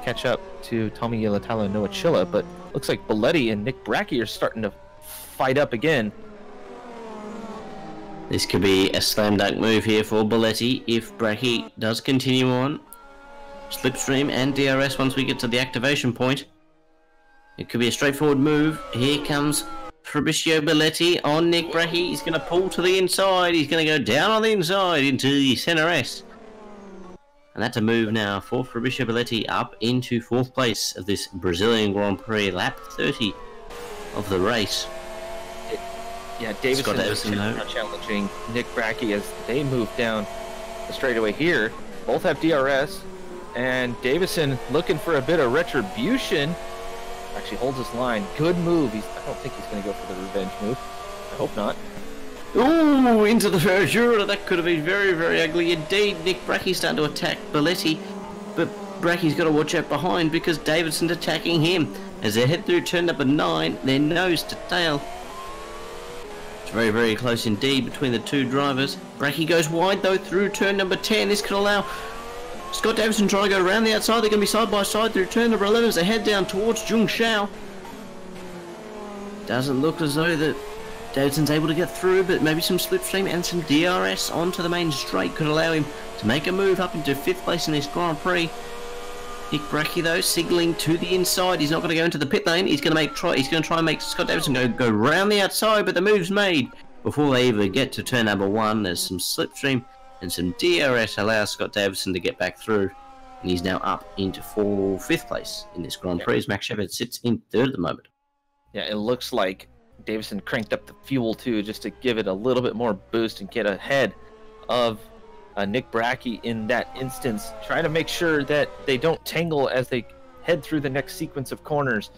catch up to Tommy Yelatalo and Noah Chilla. But looks like Belletti and Nick Brackey are starting to fight up again. This could be a slam dunk move here for Belletti if Brackey does continue on. Slipstream and DRS once we get to the activation point. It could be a straightforward move. Here comes Fabricio Belletti on Nick Brackey. He's going to pull to the inside. He's going to go down on the inside into the center S. And that's a move now for Fabricio Belletti up into 4th place of this Brazilian Grand Prix, lap 30 of the race. Yeah, Davison now challenging Nick Brackey as they move down the straightaway here. Both have DRS, and Davison looking for a bit of retribution. Actually holds his line. Good move. I don't think he's going to go for the revenge move. I hope not. Ooh, into the Ferradura. That could have been very, very ugly indeed. Nick Brackey's starting to attack Belletti, but Brackey's got to watch out behind because Davidson's attacking him. As they head through turn number 9, they're nose to tail. Very, very close indeed between the two drivers. Brackey goes wide though through turn number 10. This could allow Scott Davison trying to go around the outside. They're going to be side by side through turn number 11 as they head down towards Jung Shao. Doesn't look as though that Davidson's able to get through, but maybe some slipstream and some DRS onto the main straight could allow him to make a move up into 5th place in this Grand Prix. Nick Brackey though signalling to the inside. He's not going to go into the pit lane. He's going to try and make Scott Davison go round the outside, but the move's made before they even get to turn number 1. There's some slipstream and some DRS allows Scott Davison to get back through, and he's now up into 5th place in this Grand Prix. Max Shepard sits in 3rd at the moment. Yeah, it looks like Davison cranked up the fuel too, just to give it a little bit more boost and get ahead of Nick Brackey in that instance, trying to make sure that they don't tangle as they head through the next sequence of corners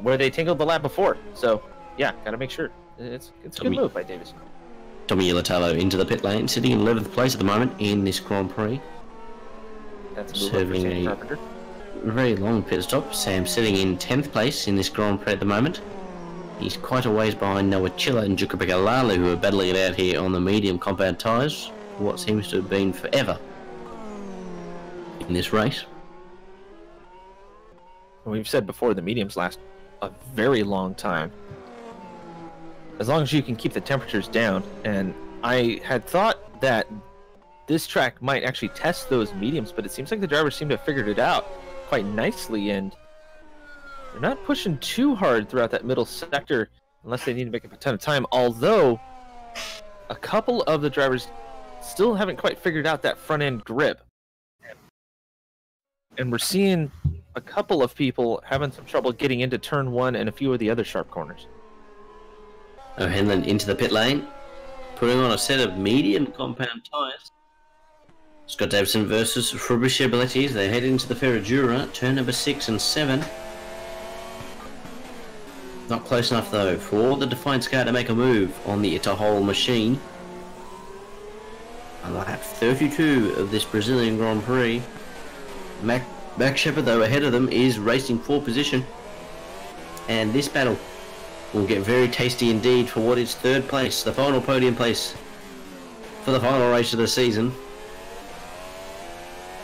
where they tangled the lap before. So, yeah, got to make sure. It's a good move by Davison. Tommy Yelatalo into the pit lane, sitting in 11th place at the moment in this Grand Prix. That's a move for Sam Carpenter. Very long pit stop. Sam sitting in 10th place in this Grand Prix at the moment. He's quite a ways behind Noah Chilla and Jukapeka Lalu, who are battling it out here on the medium compound tyres. What seems to have been forever in this race. We've said before the mediums last a very long time. as long as you can keep the temperatures down. And I had thought that this track might actually test those mediums, but it seems like the drivers seem to have figured it out quite nicely, and they're not pushing too hard throughout that middle sector unless they need to make up a ton of time, although a couple of the drivers still haven't quite figured out that front end grip. And we're seeing a couple of people having some trouble getting into turn 1 and a few of the other sharp corners. O'Hanlon into the pit lane, putting on a set of medium compound tyres. Scott Davison versus Fabricio Belletti as they head into the Ferradura, turn number 6 and 7. Not close enough though for the Defiance car to make a move on the Itahol machine. On lap 32 of this Brazilian Grand Prix. Max Shepard though ahead of them is racing for position. And this battle will get very tasty indeed for what is third place, the final podium place for the final race of the season.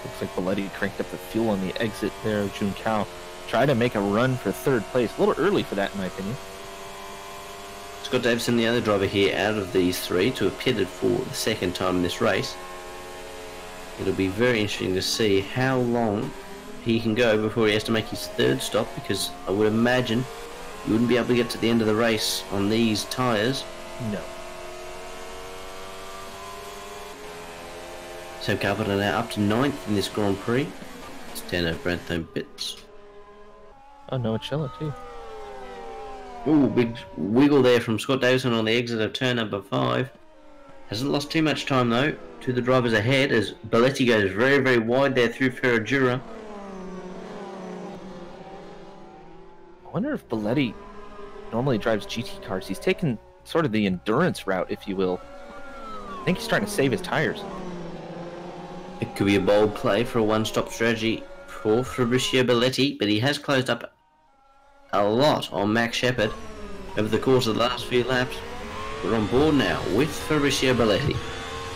Looks like Belletti cranked up the fuel on the exit there of Juncao. Try to make a run for third place. A little early for that, in my opinion. Scott Davison, the other driver here out of these three, to have pitted for the second time in this race. It'll be very interesting to see how long he can go before he has to make his third stop, because I would imagine you wouldn't be able to get to the end of the race on these tyres. No. Sam Carpenter now up to 9th in this Grand Prix. It's Dano Brantham pits. Oh, Noah Chilla too. Ooh, big wiggle there from Scott Davison on the exit of turn number 5. Hasn't lost too much time though to the drivers ahead as Belletti goes very, very wide there through Ferradura. I wonder if Belletti normally drives GT cars. He's taken sort of the endurance route, if you will. I think he's trying to save his tires. It could be a bold play for a one-stop strategy for Fabricio Belletti, but he has closed up a lot on Max Shepard over the course of the last few laps. We're on board now with Fabricio Belletti.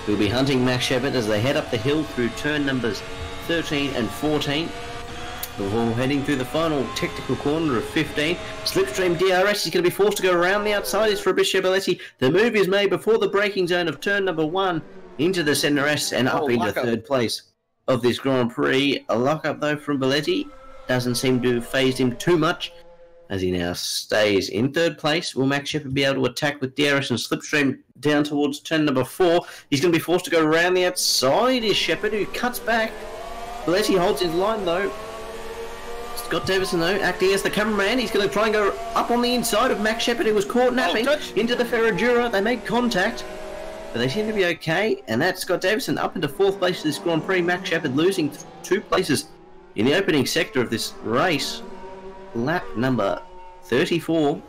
We'll be hunting Max Shepard as they head up the hill through turn numbers 13 and 14. Before heading through the final technical corner of 15, Slipstream DRS is going to be forced to go around the outside. Is Fabricio Belletti. The move is made before the braking zone of turn number 1 into the Center S and up into third place of this Grand Prix. A lock-up though from Belletti doesn't seem to have phased him too much as he now stays in third place. Will Max Shepard be able to attack with DRS and Slipstream down towards turn number 4? He's going to be forced to go around the outside. Is Shepard, who cuts back. Belletti holds his line though. Scott Davison though acting as the cameraman. He's going to try and go up on the inside of Max Shepard, who was caught napping into the Ferradura. They make contact, but they seem to be okay, and that's Scott Davison up into 4th place of this Grand Prix. Max Shepard losing 2 places in the opening sector of this race. Lap number 34.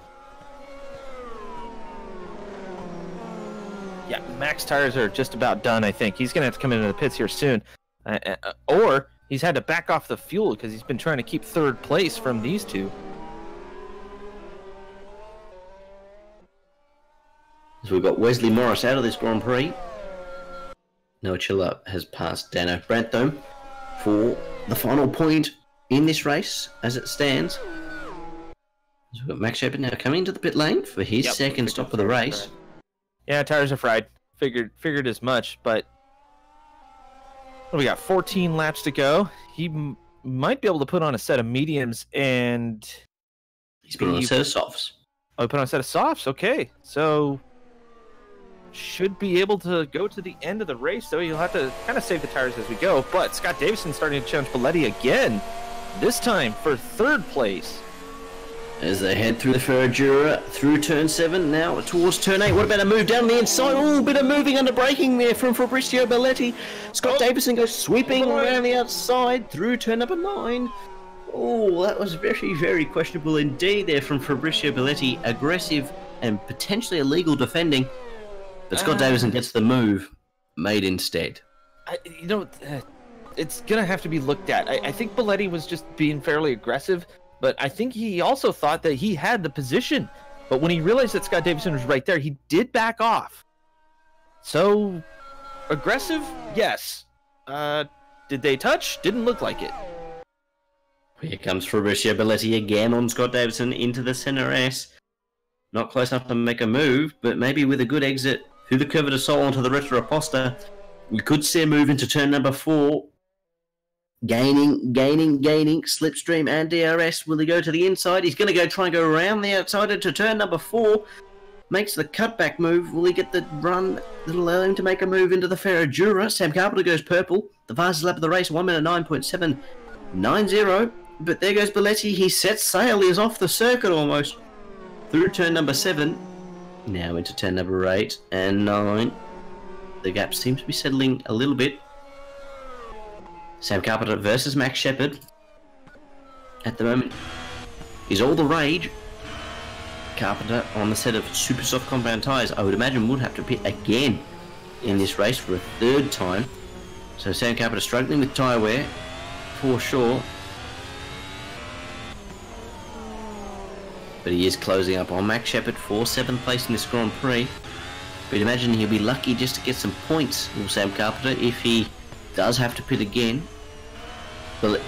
Yeah, Max tires are just about done, I think. He's going to have to come into the pits here soon. Or he's had to back off the fuel because he's been trying to keep third place from these two. So we've got Wesley Morris out of this Grand Prix. Noah Chilla has passed Dano Brantham for the final point in this race as it stands. So we've got Max Shepard now coming into the pit lane for his second stop of the race. Yeah, tires are fried. Figured as much, but what do we got? 14 laps to go. He might be able to put on a set of mediums, and he's put on a set of softs. Oh, he put on a set of softs. Okay, so should be able to go to the end of the race, though. You'll have to kind of save the tires as we go. But Scott Davison starting to challenge Belletti again, this time for third place. As they head through the Ferradura, through turn 7, now towards turn 8. What about a move down the inside? Oh, a bit of moving under braking there from Fabricio Belletti. Scott Davison goes sweeping around the outside through turn number 9. Oh, that was very, very questionable indeed there from Fabricio Belletti. Aggressive and potentially illegal defending. But Scott Davison gets the move made instead. It's going to have to be looked at. I think Belletti was just being fairly aggressive, but I think he also thought that he had the position. But when he realized that Scott Davison was right there, he did back off. So, aggressive? Yes. Did they touch? Didn't look like it. Here comes Fabricio Belletti again on Scott Davison into the Center S. Not close enough to make a move, but maybe with a good exit through the Curva de Sol onto the Retro Aposta, we could see a move into turn number 4. Gaining, Slipstream and DRS. Will he go to the inside? He's going to try and go around the outside into turn number 4. Makes the cutback move. Will he get the run that'll allow him to make a move into the Ferradura? Sam Carpenter goes purple. The fastest lap of the race, 1 minute 9.790. But there goes Belletti. He sets sail. He is off the circuit almost. Through turn number 7. Now into turn number 8 and 9. The gap seems to be settling a little bit. Sam Carpenter versus Max Shepard. At the moment is all the rage. Carpenter on the set of super soft compound tyres, I would imagine would have to pit again in this race for a 3rd time. So Sam Carpenter struggling with tyre wear for sure. But he is closing up on Max Shepard for 7th place in this Grand Prix. But imagine he'll be lucky just to get some points, will Sam Carpenter, if he does have to pit again. We'll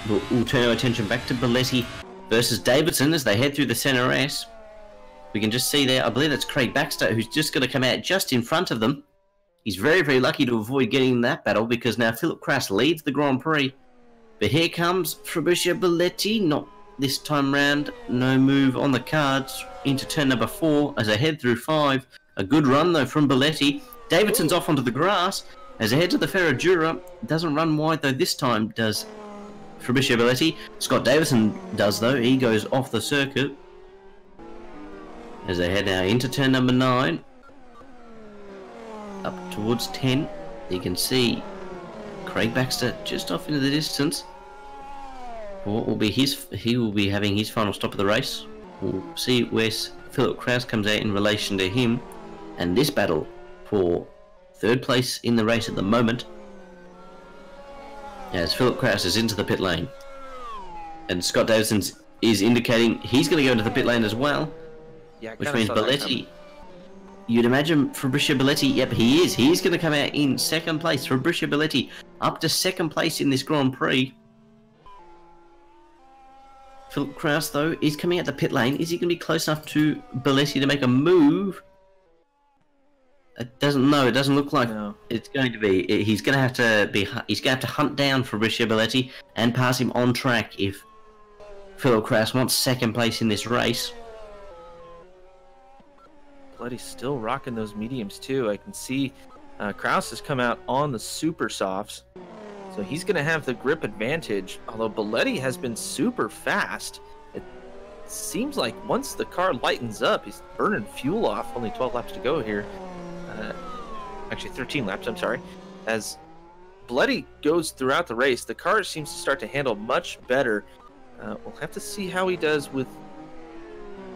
turn our attention back to Belletti versus Davidson as they head through the Centre S. We can just see there, I believe that's Craig Baxter, who's just going to come out just in front of them. He's very, very lucky to avoid getting that battle because now Philip Kraus leads the Grand Prix. But here comes Fabricio Belletti, not this time round, no move on the cards into turn number 4 as they head through 5. A good run though from Belletti. Davidson's off onto the grass as they head to the Ferradura. Doesn't run wide though this time, does Fabricio Belletti. Scott Davison does though, he goes off the circuit. As they head now into turn number 9. Up towards 10. You can see Craig Baxter just off into the distance. What will be he will be having his final stop of the race. We'll see where Philip Kraus comes out in relation to him. And this battle for 3rd place in the race at the moment. As Philip Kraus is into the pit lane. And Scott Davison is indicating he's going to go into the pit lane as well. Yeah, which means Belletti, you'd imagine Fabricio Belletti, yep, he is. He's going to come out in 2nd place. Fabricio Belletti up to 2nd place in this Grand Prix. Philip Kraus, though, is coming out the pit lane. Is he going to be close enough to Belletti to make a move? It doesn't look like it's going to be. He's going to have to hunt down Fabricio Belletti and pass him on track if Philip Kraus wants 2nd place in this race. Belletti's still rocking those mediums too. I can see Kraus has come out on the super softs, so he's going to have the grip advantage. Although Belletti has been super fast, it seems like once the car lightens up, he's burning fuel off. Only 12 laps to go here. Actually 13 laps, I'm sorry. As Belletti goes throughout the race, the car seems to start to handle much better. We'll have to see how he does with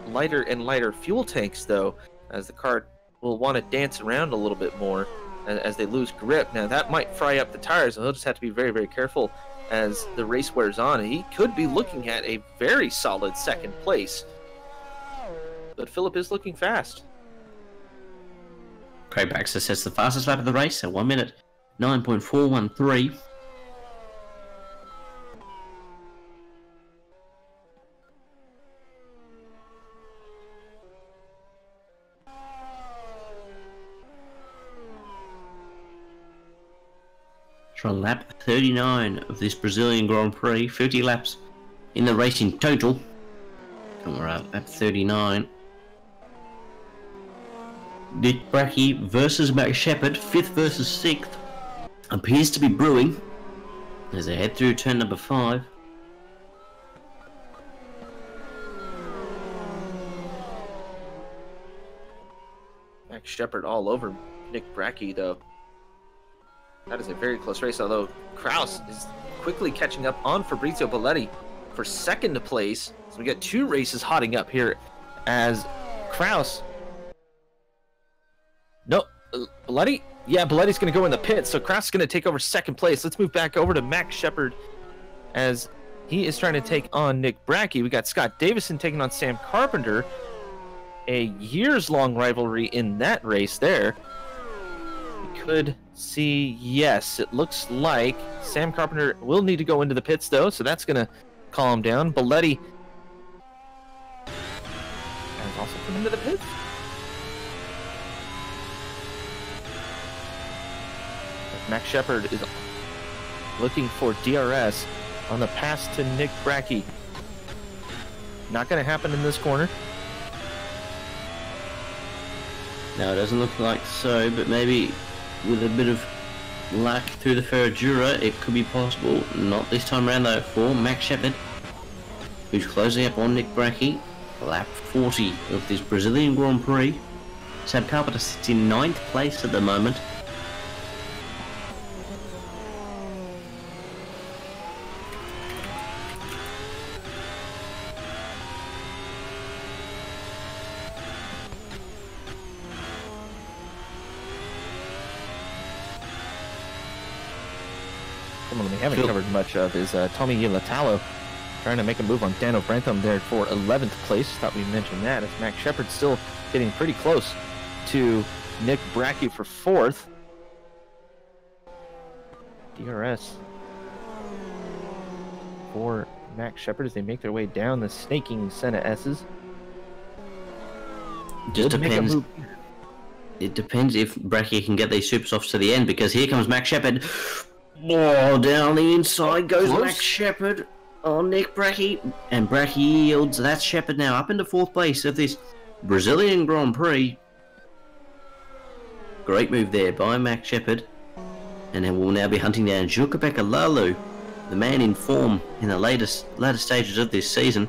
lighter and lighter fuel tanks, though, as the car will want to dance around a little bit more as they lose grip. Now, that might fry up the tires, and he'll just have to be very, very careful as the race wears on. He could be looking at a very solid 2nd place, but Philip is looking fast. Craig Baxter sets the fastest lap of the race at 1 minute 9.413. On lap 39 of this Brazilian Grand Prix, 50 laps in the race in total. And we're at lap 39. Nick Brackie versus Max Shepard, 5th versus 6th, appears to be brewing as they head through turn number 5. Max Shepard all over Nick Brackie, though. That is a very close race, although Kraus is quickly catching up on Fabrizio Belletti for 2nd place. So we got 2 races hotting up here as Kraus... No, Belletti? Yeah, Belletti's going to go in the pits, so Kraus is going to take over 2nd place. Let's move back over to Max Shepard as he is trying to take on Nick Brackie. We got Scott Davison taking on Sam Carpenter. A years-long rivalry in that race there. We could see, yes, it looks like Sam Carpenter will need to go into the pits, though, so that's going to calm down. Belletti has also come into the pits. Max Shepard is looking for DRS on the pass to Nick Brackey. Not going to happen in this corner. No, it doesn't look like so, but maybe with a bit of luck through the Ferradura, it could be possible. Not this time around though for Max Shepard, who's closing up on Nick Brackey. Lap 40 of this Brazilian Grand Prix. Seb Carpenter sits in 9th place at the moment. Someone we haven't covered much of is Tommy Latalo, trying to make a move on Dano Brantham there for 11th place. Thought we mentioned that, as Max Shepard still getting pretty close to Nick Brackey for 4th. DRS for Max Shepard as they make their way down the snaking Senna S's. Just depends. It depends if Brackey can get these super softs to the end, because here comes Max Shepard. Oh, down the inside goes Max Shepard on Nick Brackey, and Brackey yields. That's Shepard now up into 4th place of this Brazilian Grand Prix. Great move there by Max Shepard, and then we'll now be hunting down Jukapeka Lalu, the man in form in the later stages of this season,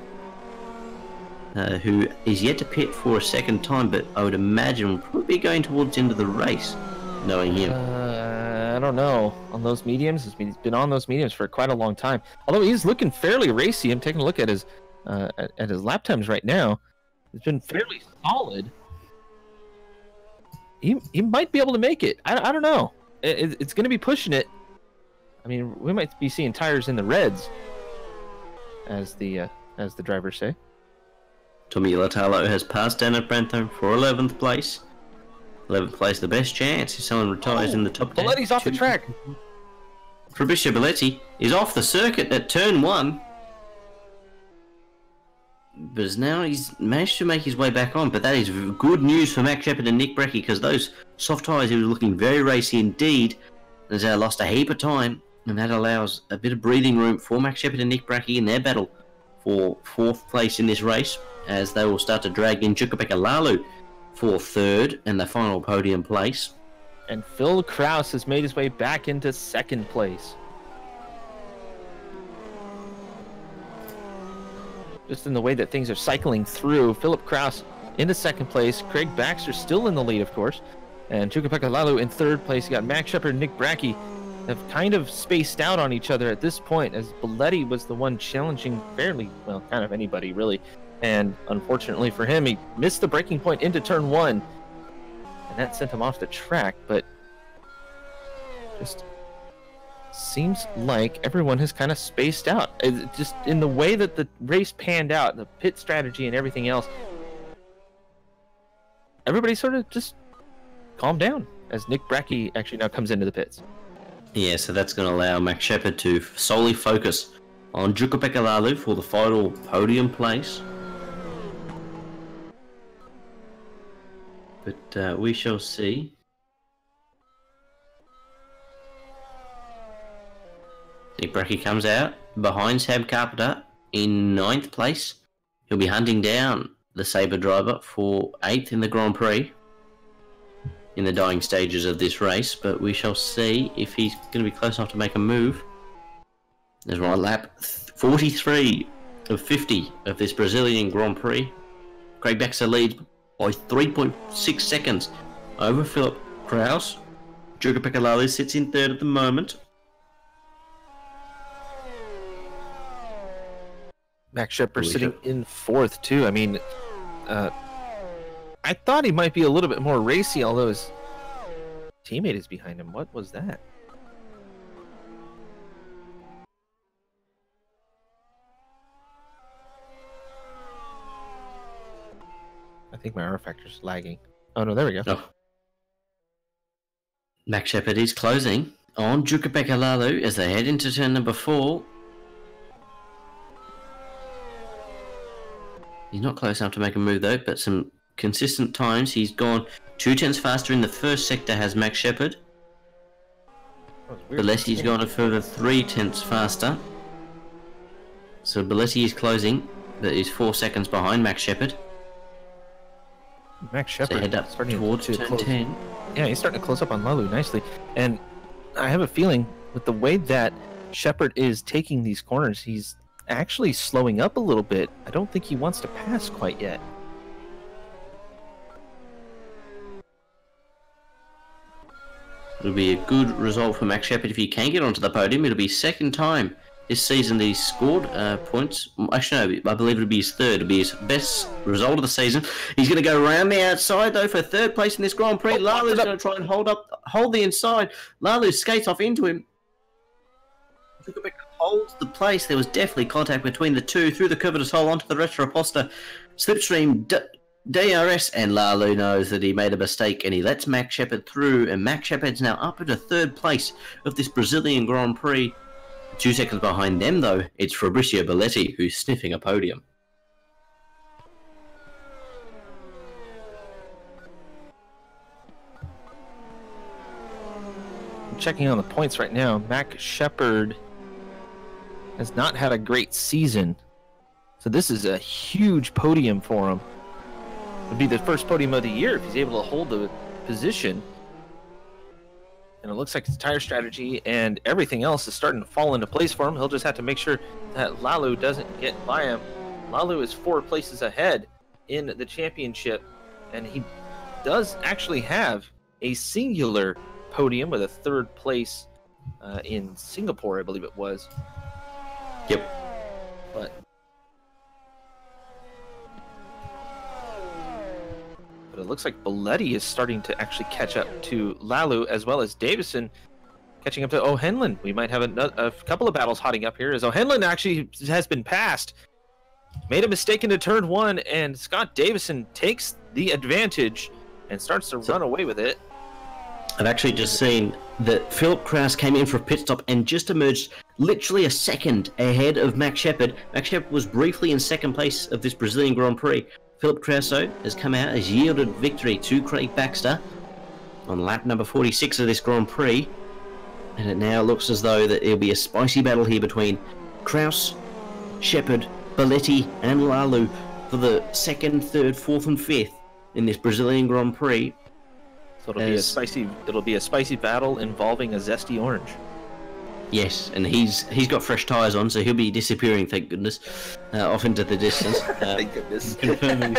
who is yet to pit for a second time, but I would imagine will probably be going towards the end of the race, knowing him. I don't know. On those mediums, he's been on those mediums for quite a long time. Although he's looking fairly racy. I'm taking a look at his lap times right now. It's been fairly solid. He might be able to make it. I don't know. It's going to be pushing it. I mean, we might be seeing tires in the reds, as the drivers say. Tommy Latalo has passed Dano Brantham for 11th place. 11th place, the best chance if someone retires in the top 10. Belletti's off the track. Fabricio Belletti is off the circuit at turn 1. But now he's managed to make his way back on. But that is good news for Max Shepard and Nick Brackey, because those soft tyres, he was looking very racy indeed. As they lost a heap of time, and that allows a bit of breathing room for Max Shepard and Nick Brackey in their battle for 4th place in this race, as they will start to drag in Jukapeka Lalu for 3rd and the final podium place. And Phil Kraus has made his way back into 2nd place. Just in the way that things are cycling through, Philip Kraus into 2nd place. Craig Baxter still in the lead, of course. And Jukapeka Lalu in 3rd place. You got Max Shepard and Nick Brackey have kind of spaced out on each other at this point, as Belletti was the one challenging fairly, well, kind of anybody, really. And unfortunately for him, he missed the braking point into turn 1. And that sent him off the track, but just seems like everyone has kind of spaced out. It's just in the way that the race panned out, the pit strategy and everything else, everybody sort of just calmed down as Nick Brackey actually now comes into the pits. Yeah, so that's going to allow Max Shepard to solely focus on Jukapeka Lalu for the final podium place. But we shall see. Nick Brackey comes out behind Sab Carpenter in 9th place. He'll be hunting down the Sabre driver for 8th in the Grand Prix in the dying stages of this race, but we shall see if he's going to be close enough to make a move. There's right lap 43 of 50 of this Brazilian Grand Prix. Craig Baxter leads by 3.6 seconds over Philip Kraus. Jukapeka Lalu sits in 3rd at the moment. Max Shepard sitting in 4th too. I mean, I thought he might be a little bit more racy, although his teammate is behind him. What was that? I think my rFactor's lagging. Oh no, there we go. Oh. Max Shepard is closing on Jukapeka Lalu as they head into turn number 4. He's not close enough to make a move though, but some consistent times. He's gone 2 tenths faster in the first sector, has Max Shepard. Balletti's gone a further 3/10 faster. So Balletti is closing. That is 4 seconds behind Max Shepard. Max Shepard so head up starting towards to turn close. 10. Yeah, he's starting to close up on Lalu nicely. And I have a feeling with the way that Shepard is taking these corners, he's actually slowing up a little bit. I don't think he wants to pass quite yet. It'll be a good result for Max Shepard if he can get onto the podium. It'll be second time this season that he's scored points. Actually, no, I believe it'll be his third. It'll be his best result of the season. He's going to go around the outside, though, for third place in this Grand Prix. Lalu's going to try and hold the inside. Lalu skates off into him. Holds the place. There was definitely contact between the two through the covetous hole onto the retroposter. Slipstream DRS, and Lalu knows that he made a mistake and he lets Max Shepard through, and Max Shepard's now up into third place of this Brazilian Grand Prix. 2 seconds behind them, though, it's Fabrizio Balletti who's sniffing a podium. I'm checking on the points right now. Max Shepard has not had a great season, so this is a huge podium for him. Would be the first podium of the year if he's able to hold the position. And it looks like his tire strategy and everything else is starting to fall into place for him. He'll just have to make sure that Lalu doesn't get by him. Lalu is 4 places ahead in the championship, and he does actually have a singular podium with a 3rd place in Singapore, I believe it was. Yep. But it looks like Balletti is starting to actually catch up to Lalu, as well as Davison catching up to O'Henlin. We might have a couple of battles hotting up here, as O'Henlin actually has been passed. Made a mistake into turn 1, and Scott Davison takes the advantage and starts to run away with it. I've actually just seen that Philip Kraus came in for a pit stop and just emerged literally a second ahead of Max Shepard. Max Shepard was briefly in second place of this Brazilian Grand Prix. Philip Krauso has come out, has yielded victory to Craig Baxter on lap number 46 of this Grand Prix. And it now looks as though that it'll be a spicy battle here between Kraus, Shepard, Balletti and Lalu for the 2nd, 3rd, 4th and 5th in this Brazilian Grand Prix. So it'll be a spicy battle involving a zesty orange. Yes, and he's got fresh tyres on, so he'll be disappearing, thank goodness, off into the distance. Thank goodness. Confirming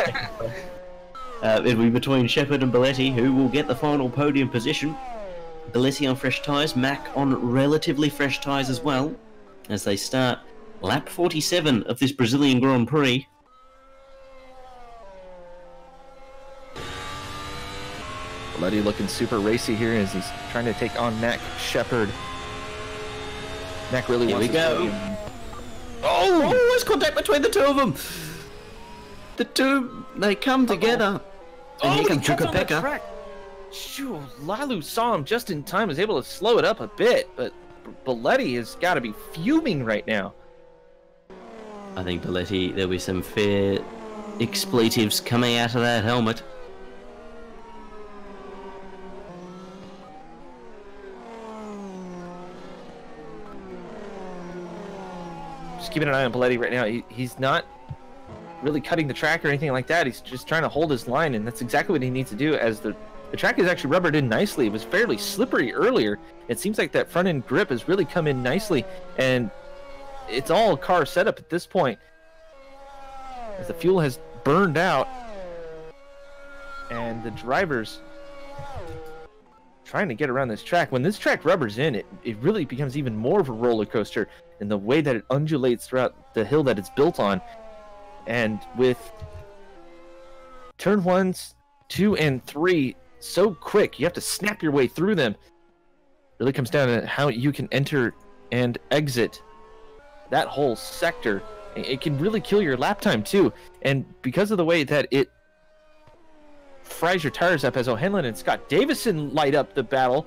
it'll be between Shepard and Balletti, who will get the final podium position. Balletti on fresh tyres, Mac on relatively fresh tyres as well, as they start lap 47 of this Brazilian Grand Prix. Balletti looking super racy here as he's trying to take on Mac Shepard. Mac really Here wants we go. Oh, there's contact between the two of them. The two, they come together. And here comes Chukapeka. Shoo, Lalu saw him just in time, was able to slow it up a bit, but Balletti has got to be fuming right now. I think Balletti, there'll be some fair expletives coming out of that helmet. Just keeping an eye on Balletti right now. He's not really cutting the track or anything like that. He's just trying to hold his line, and that's exactly what he needs to do, as the track is actually rubbered in nicely. It was fairly slippery earlier. It seems like that front end grip has really come in nicely, and it's all car setup at this point, as the fuel has burned out, and the drivers trying to get around this track. When this track rubbers in, it really becomes even more of a roller coaster in the way that it undulates throughout the hill that it's built on. And with turn 1s, 2 and 3 so quick, you have to snap your way through them. It really comes down to how you can enter and exit that whole sector. It can really kill your lap time too. And because of the way that it fries your tires up, as O'Henlin and Scott Davison light up the battle.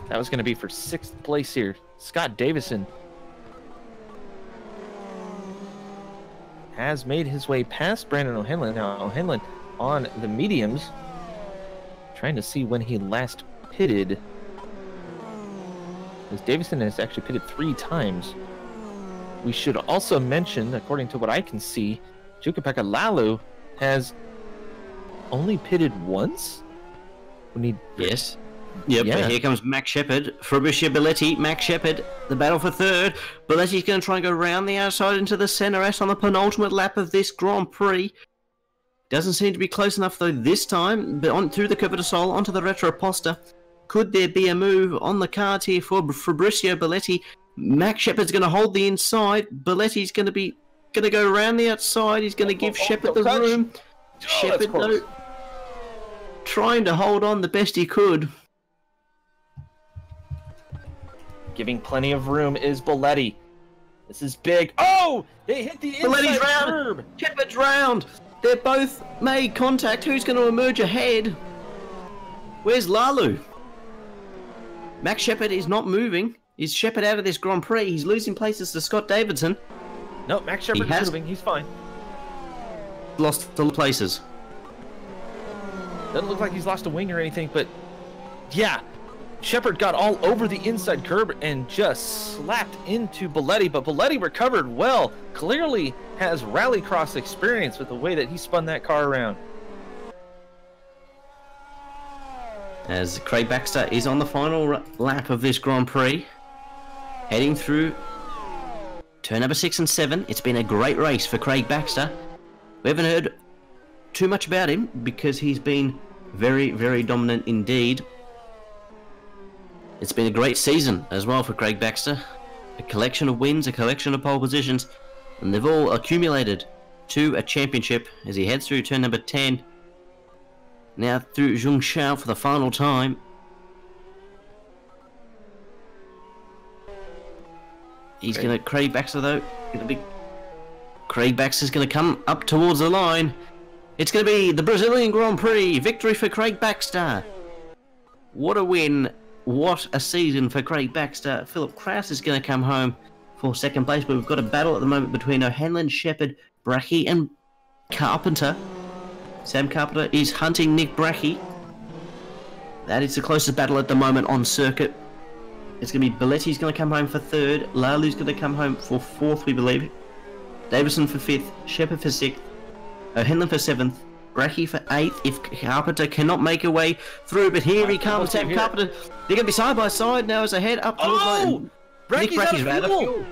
That was going to be for 6th place here. Scott Davison has made his way past Brandon O'Henlin. Now O'Henlin on the mediums, Trying to see when he last pitted. Because Davison has actually pitted 3 times. We should also mention, according to what I can see, Jukapeka Lalu has only pitted once? Yes. Yep, Yeah. but here comes Max Shepard, Fabricio Belletti, Max Shepard, the battle for third. Belletti's going to try and go round the outside into the centre S on the penultimate lap of this Grand Prix. Doesn't seem to be close enough though this time, but on through the Curva de Sol onto the Retro Posta. Could there be a move on the cards here for Fabricio Belletti? Max Shepard's going to hold the inside. Belletti's going to go around the outside. He's going to give Shepard the room. Shepard though, trying to hold on the best he could. Giving plenty of room is Belletti. This is big. Oh! They hit the inside curb. Shepard's round. They're both made contact. Who's going to emerge ahead? Where's Lalu? Max Shepard is not moving. Is Shepard out of this Grand Prix? He's losing places to Scott Davidson. No, Max Shepard is moving. He's fine. Lost the places. Doesn't look like he's lost a wing or anything, but yeah. Shepard got all over the inside curb and just slapped into Belletti, but Belletti recovered well. Clearly has rallycross experience with the way that he spun that car around. As Craig Baxter is on the final lap of this Grand Prix, heading through turn number 6 and 7. It's been a great race for Craig Baxter. We haven't heard too much about him because he's been very, very dominant indeed. It's been a great season as well for Craig Baxter. A collection of wins, a collection of pole positions, and they've all accumulated to a championship as he heads through turn number 10. Now through Zhongshao for the final time. He's going to, Craig Baxter though, Craig Baxter's going to come up towards the line. It's going to be the Brazilian Grand Prix. Victory for Craig Baxter. What a win. What a season for Craig Baxter. Philip Kraus is going to come home for second place, but we've got a battle at the moment between O'Hanlon, Shepard, Brachy and Carpenter. Sam Carpenter is hunting Nick Brachy. That is the closest battle at the moment on circuit. It's going to be Belletti's going to come home for third. Lalu's going to come home for fourth, we believe. Davison for fifth. Shepard for sixth. O'Hanlon for seventh. Brachy for eighth. If Carpenter cannot make a way through, but here he comes. Sam Carpenter. They're going to be side by side now as they head up towards line. Nick Brachy's out of fuel.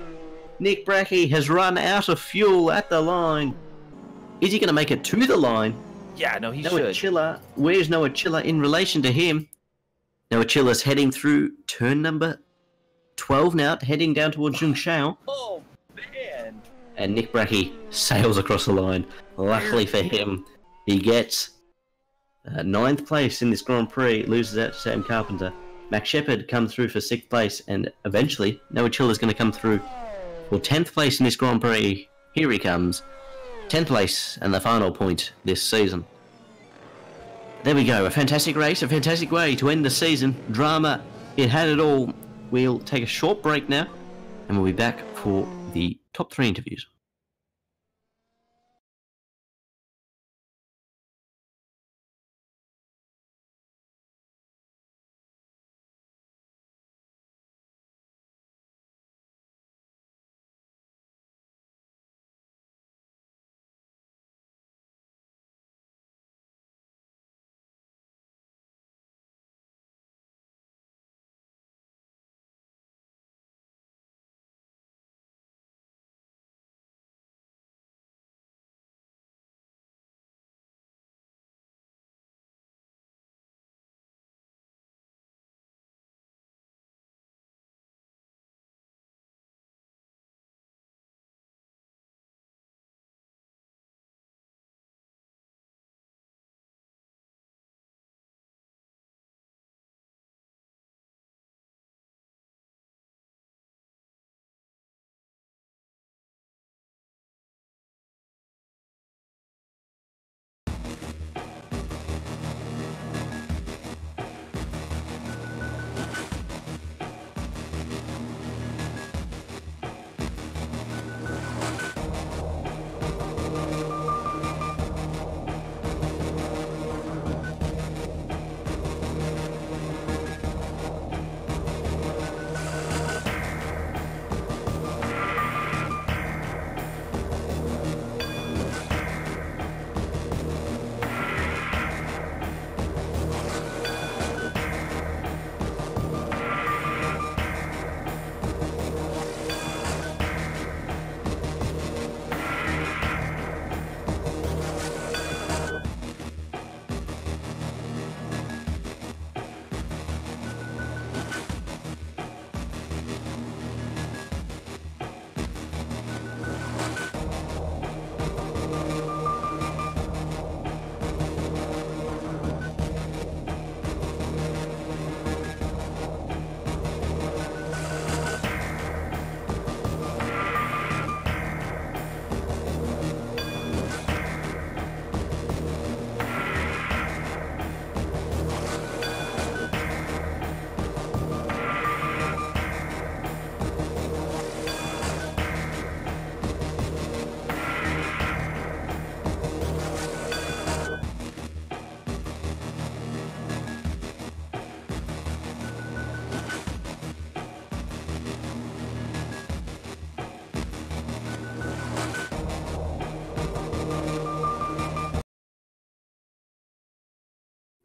Nick Brachy has run out of fuel at the line. Is he going to make it to the line? Yeah, no, he Noah should. Chilla. Where's Noah Chilla in relation to him? Noah Chilla's heading through turn number 12 now, heading down towards Zhongshao. Oh, man. And Nick Brachy sails across the line. Luckily for him, he gets 9th place in this Grand Prix, loses out to Sam Carpenter. Max Shepard comes through for 6th place, and eventually Noah Chilla's going to come through for 10th place in this Grand Prix. Here he comes. 10th place and the final point this season. There we go, a fantastic race, a fantastic way to end the season. Drama, it had it all. We'll take a short break now, and we'll be back for the top 3 interviews.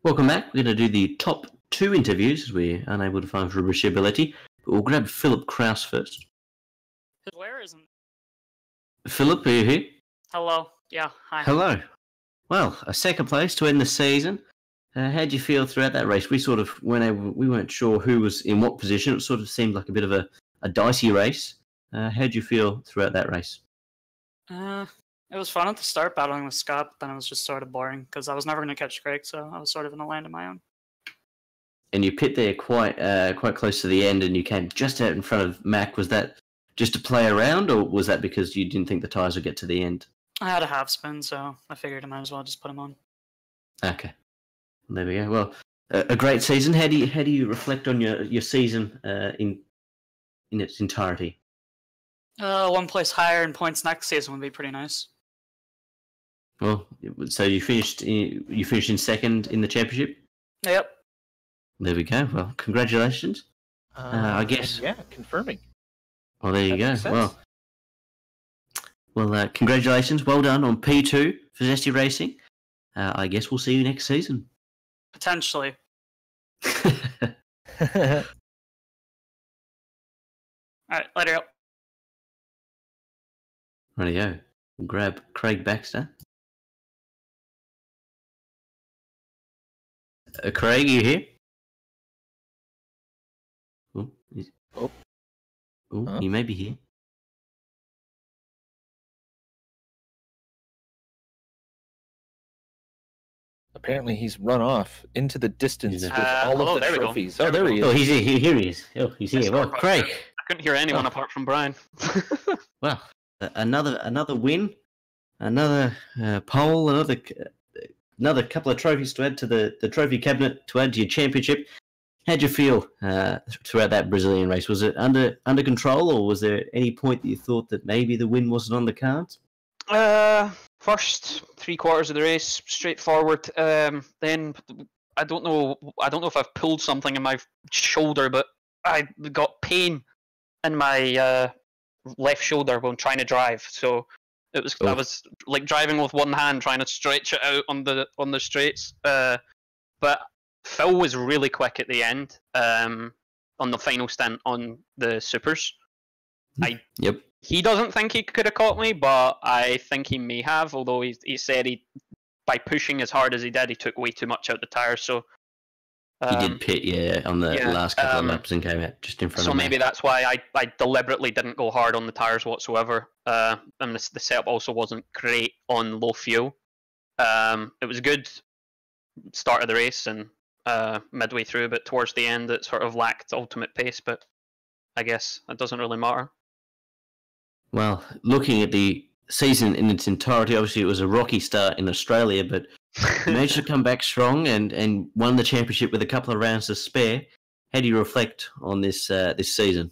Welcome back. We're going to do the top 2 interviews as we're unable to find for reachability. But we'll grab Philip Kraus first. Where isn't? Philip, are you here? Hello. Yeah. Hi. Hello. Well, a second place to end the season. How did you feel throughout that race? We sort of we weren't sure who was in what position. It sort of seemed like a bit of a dicey race. How did you feel throughout that race? It was fun at the start battling with Scott, but then it was just sort of boring because I was never going to catch Craig, so I was sort of in a land of my own. And you pit there quite close to the end, and you came just out in front of Mac. Was that just to play around, or was that because you didn't think the tyres would get to the end? I had a half spin, so I figured I might as well just put them on. Okay, there we go. Well, a great season. How do you reflect on your season in its entirety? 1 place higher in points next season would be pretty nice. Well, so you finished in second in the championship? Yep. There we go. Well, congratulations. I guess. Yeah, confirming. Well, there you go. Well, congratulations. Well done on P2 for Zesty Racing. I guess we'll see you next season. Potentially. All Alright, later up. Rightio. We'll grab Craig Baxter. Craig, you here? He may be here. Apparently, he's run off into the distance with all of the there trophies. We go. Oh, there he is. Oh, he's here. Here he is. Oh, he's here. Well, Craig. I couldn't hear anyone apart from Brian. Well, another win, another pole, another couple of trophies to add to the trophy cabinet to add to your championship. How'd you feel throughout that Brazilian race? Was it under control, or was there any point that you thought that maybe the win wasn't on the cards? First 3/4 of the race, straightforward. Then I don't know if I've pulled something in my shoulder, but I got pain in my left shoulder when trying to drive. So it was I was like driving with one hand, trying to stretch it out on the straights. But Phil was really quick at the end on the final stint on the supers. Yep. He doesn't think he could have caught me, but I think he may have. Although he said by pushing as hard as he did, he took way too much out the tires. So he did pit, on the last couple of laps and came out just in front of me. So maybe that's why I deliberately didn't go hard on the tires whatsoever. And the setup also wasn't great on low fuel. It was a good start of the race and midway through, but towards the end it sort of lacked ultimate pace. But I guess it doesn't really matter. Well, looking at the season in its entirety, obviously it was a rocky start in Australia, but you managed to come back strong and won the championship with a couple of rounds to spare. How do you reflect on this season?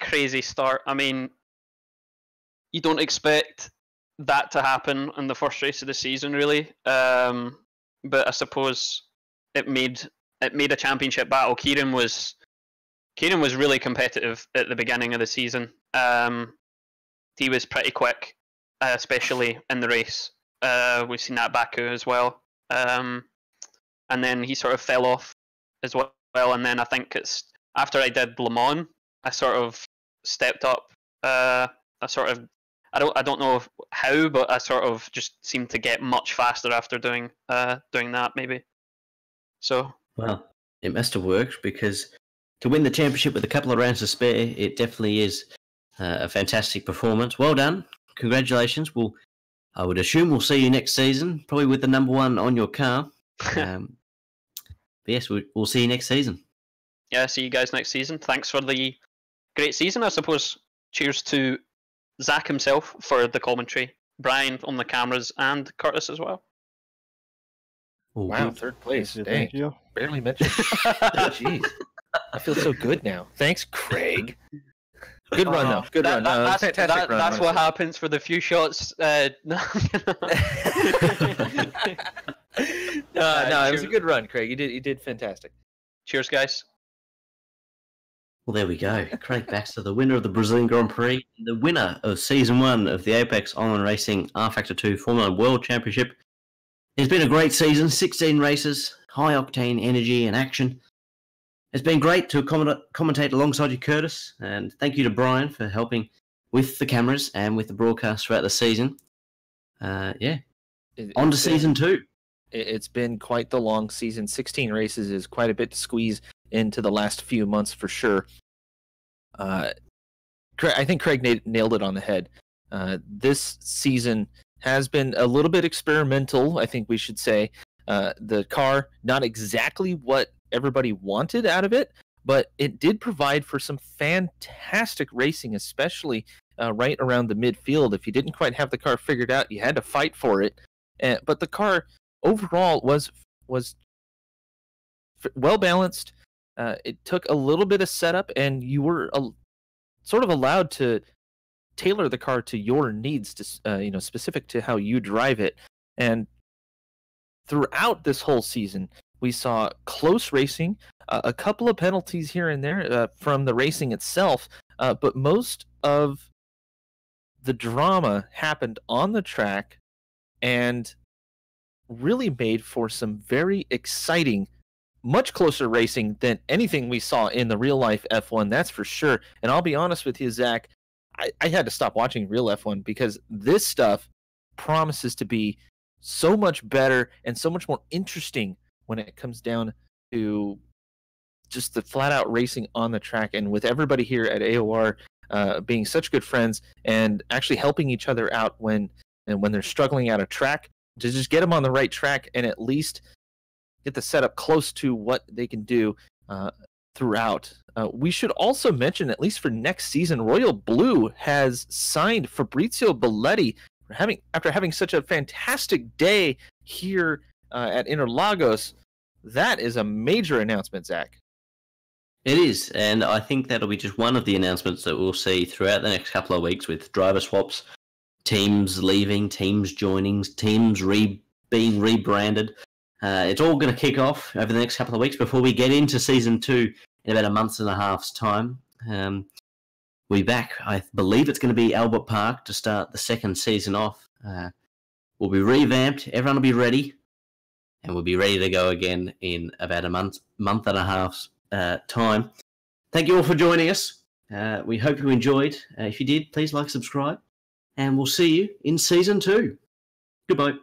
Crazy start. I mean, you don't expect that to happen in the first race of the season, really. But I suppose it made a championship battle. Kieran was really competitive at the beginning of the season. He was pretty quick, especially in the race. We've seen that at Baku as well. And then he sort of fell off as well. And then I think it's after I did Le Mans, I sort of stepped up. I don't know how, but I sort of just seemed to get much faster after doing that, maybe. So. Well, it must have worked because to win the championship with a couple of rounds to spare, it definitely is a fantastic performance. Well done. Congratulations. I would assume we'll see you next season, probably with the number 1 on your car. But yes, we'll see you next season. Yeah, see you guys next season. Thanks for the great season, I suppose. Cheers to Zach himself for the commentary, Brian on the cameras, and Curtis as well. Wow, third place. Thank you. Barely mentioned. Jeez. I feel so good now. Thanks, Craig. Good run, though. Good run. Fantastic run. That's what happens for the few shots. No, it was a good run, Craig. You did fantastic. Cheers, guys. Well, there we go. Craig Baxter, the winner of the Brazilian Grand Prix, the winner of Season 1 of the Apex Online Racing rFactor 2 Formula 1 World Championship. It's been a great season, 16 races, high-octane energy and action. It's been great to commentate alongside you, Curtis, and thank you to Brian for helping with the cameras and with the broadcast throughout the season. On to season 2. It's been quite the long season. 16 races is quite a bit to squeeze into the last few months for sure. I think Craig nailed it on the head. This season has been a little bit experimental, I think we should say. The car, not exactly what everybody wanted out of it, but it did provide for some fantastic racing, especially right around the midfield. If you didn't quite have the car figured out, you had to fight for it. But the car overall was well balanced. It took a little bit of setup, and you were sort of allowed to tailor the car to your needs, to specific to how you drive it. And throughout this whole season, we saw close racing, a couple of penalties here and there from the racing itself, but most of the drama happened on the track and really made for some very exciting, much closer racing than anything we saw in the real life F1, that's for sure. And I'll be honest with you, Zach, I had to stop watching real F1 because this stuff promises to be so much better and so much more interesting when it comes down to just the flat out racing on the track. And with everybody here at AOR being such good friends and actually helping each other out when they're struggling at a track, to just get them on the right track and at least get the setup close to what they can do throughout. We should also mention, at least for next season, Royal Blue has signed Fabrizio Belletti after having such a fantastic day here at Interlagos. That is a major announcement, Zach. It is, and I think that'll be just one of the announcements that we'll see throughout the next couple of weeks, with driver swaps, teams leaving, teams joining, teams being rebranded. It's all going to kick off over the next couple of weeks before we get into season 2 in about a month and a half's time. We'll be back. I believe it's going to be Albert Park to start the second season off. We'll be revamped. Everyone will be ready, and we'll be ready to go again in about a month and a half's time. Thank you all for joining us. We hope you enjoyed. If you did, please like, subscribe, and we'll see you in season 2. Goodbye.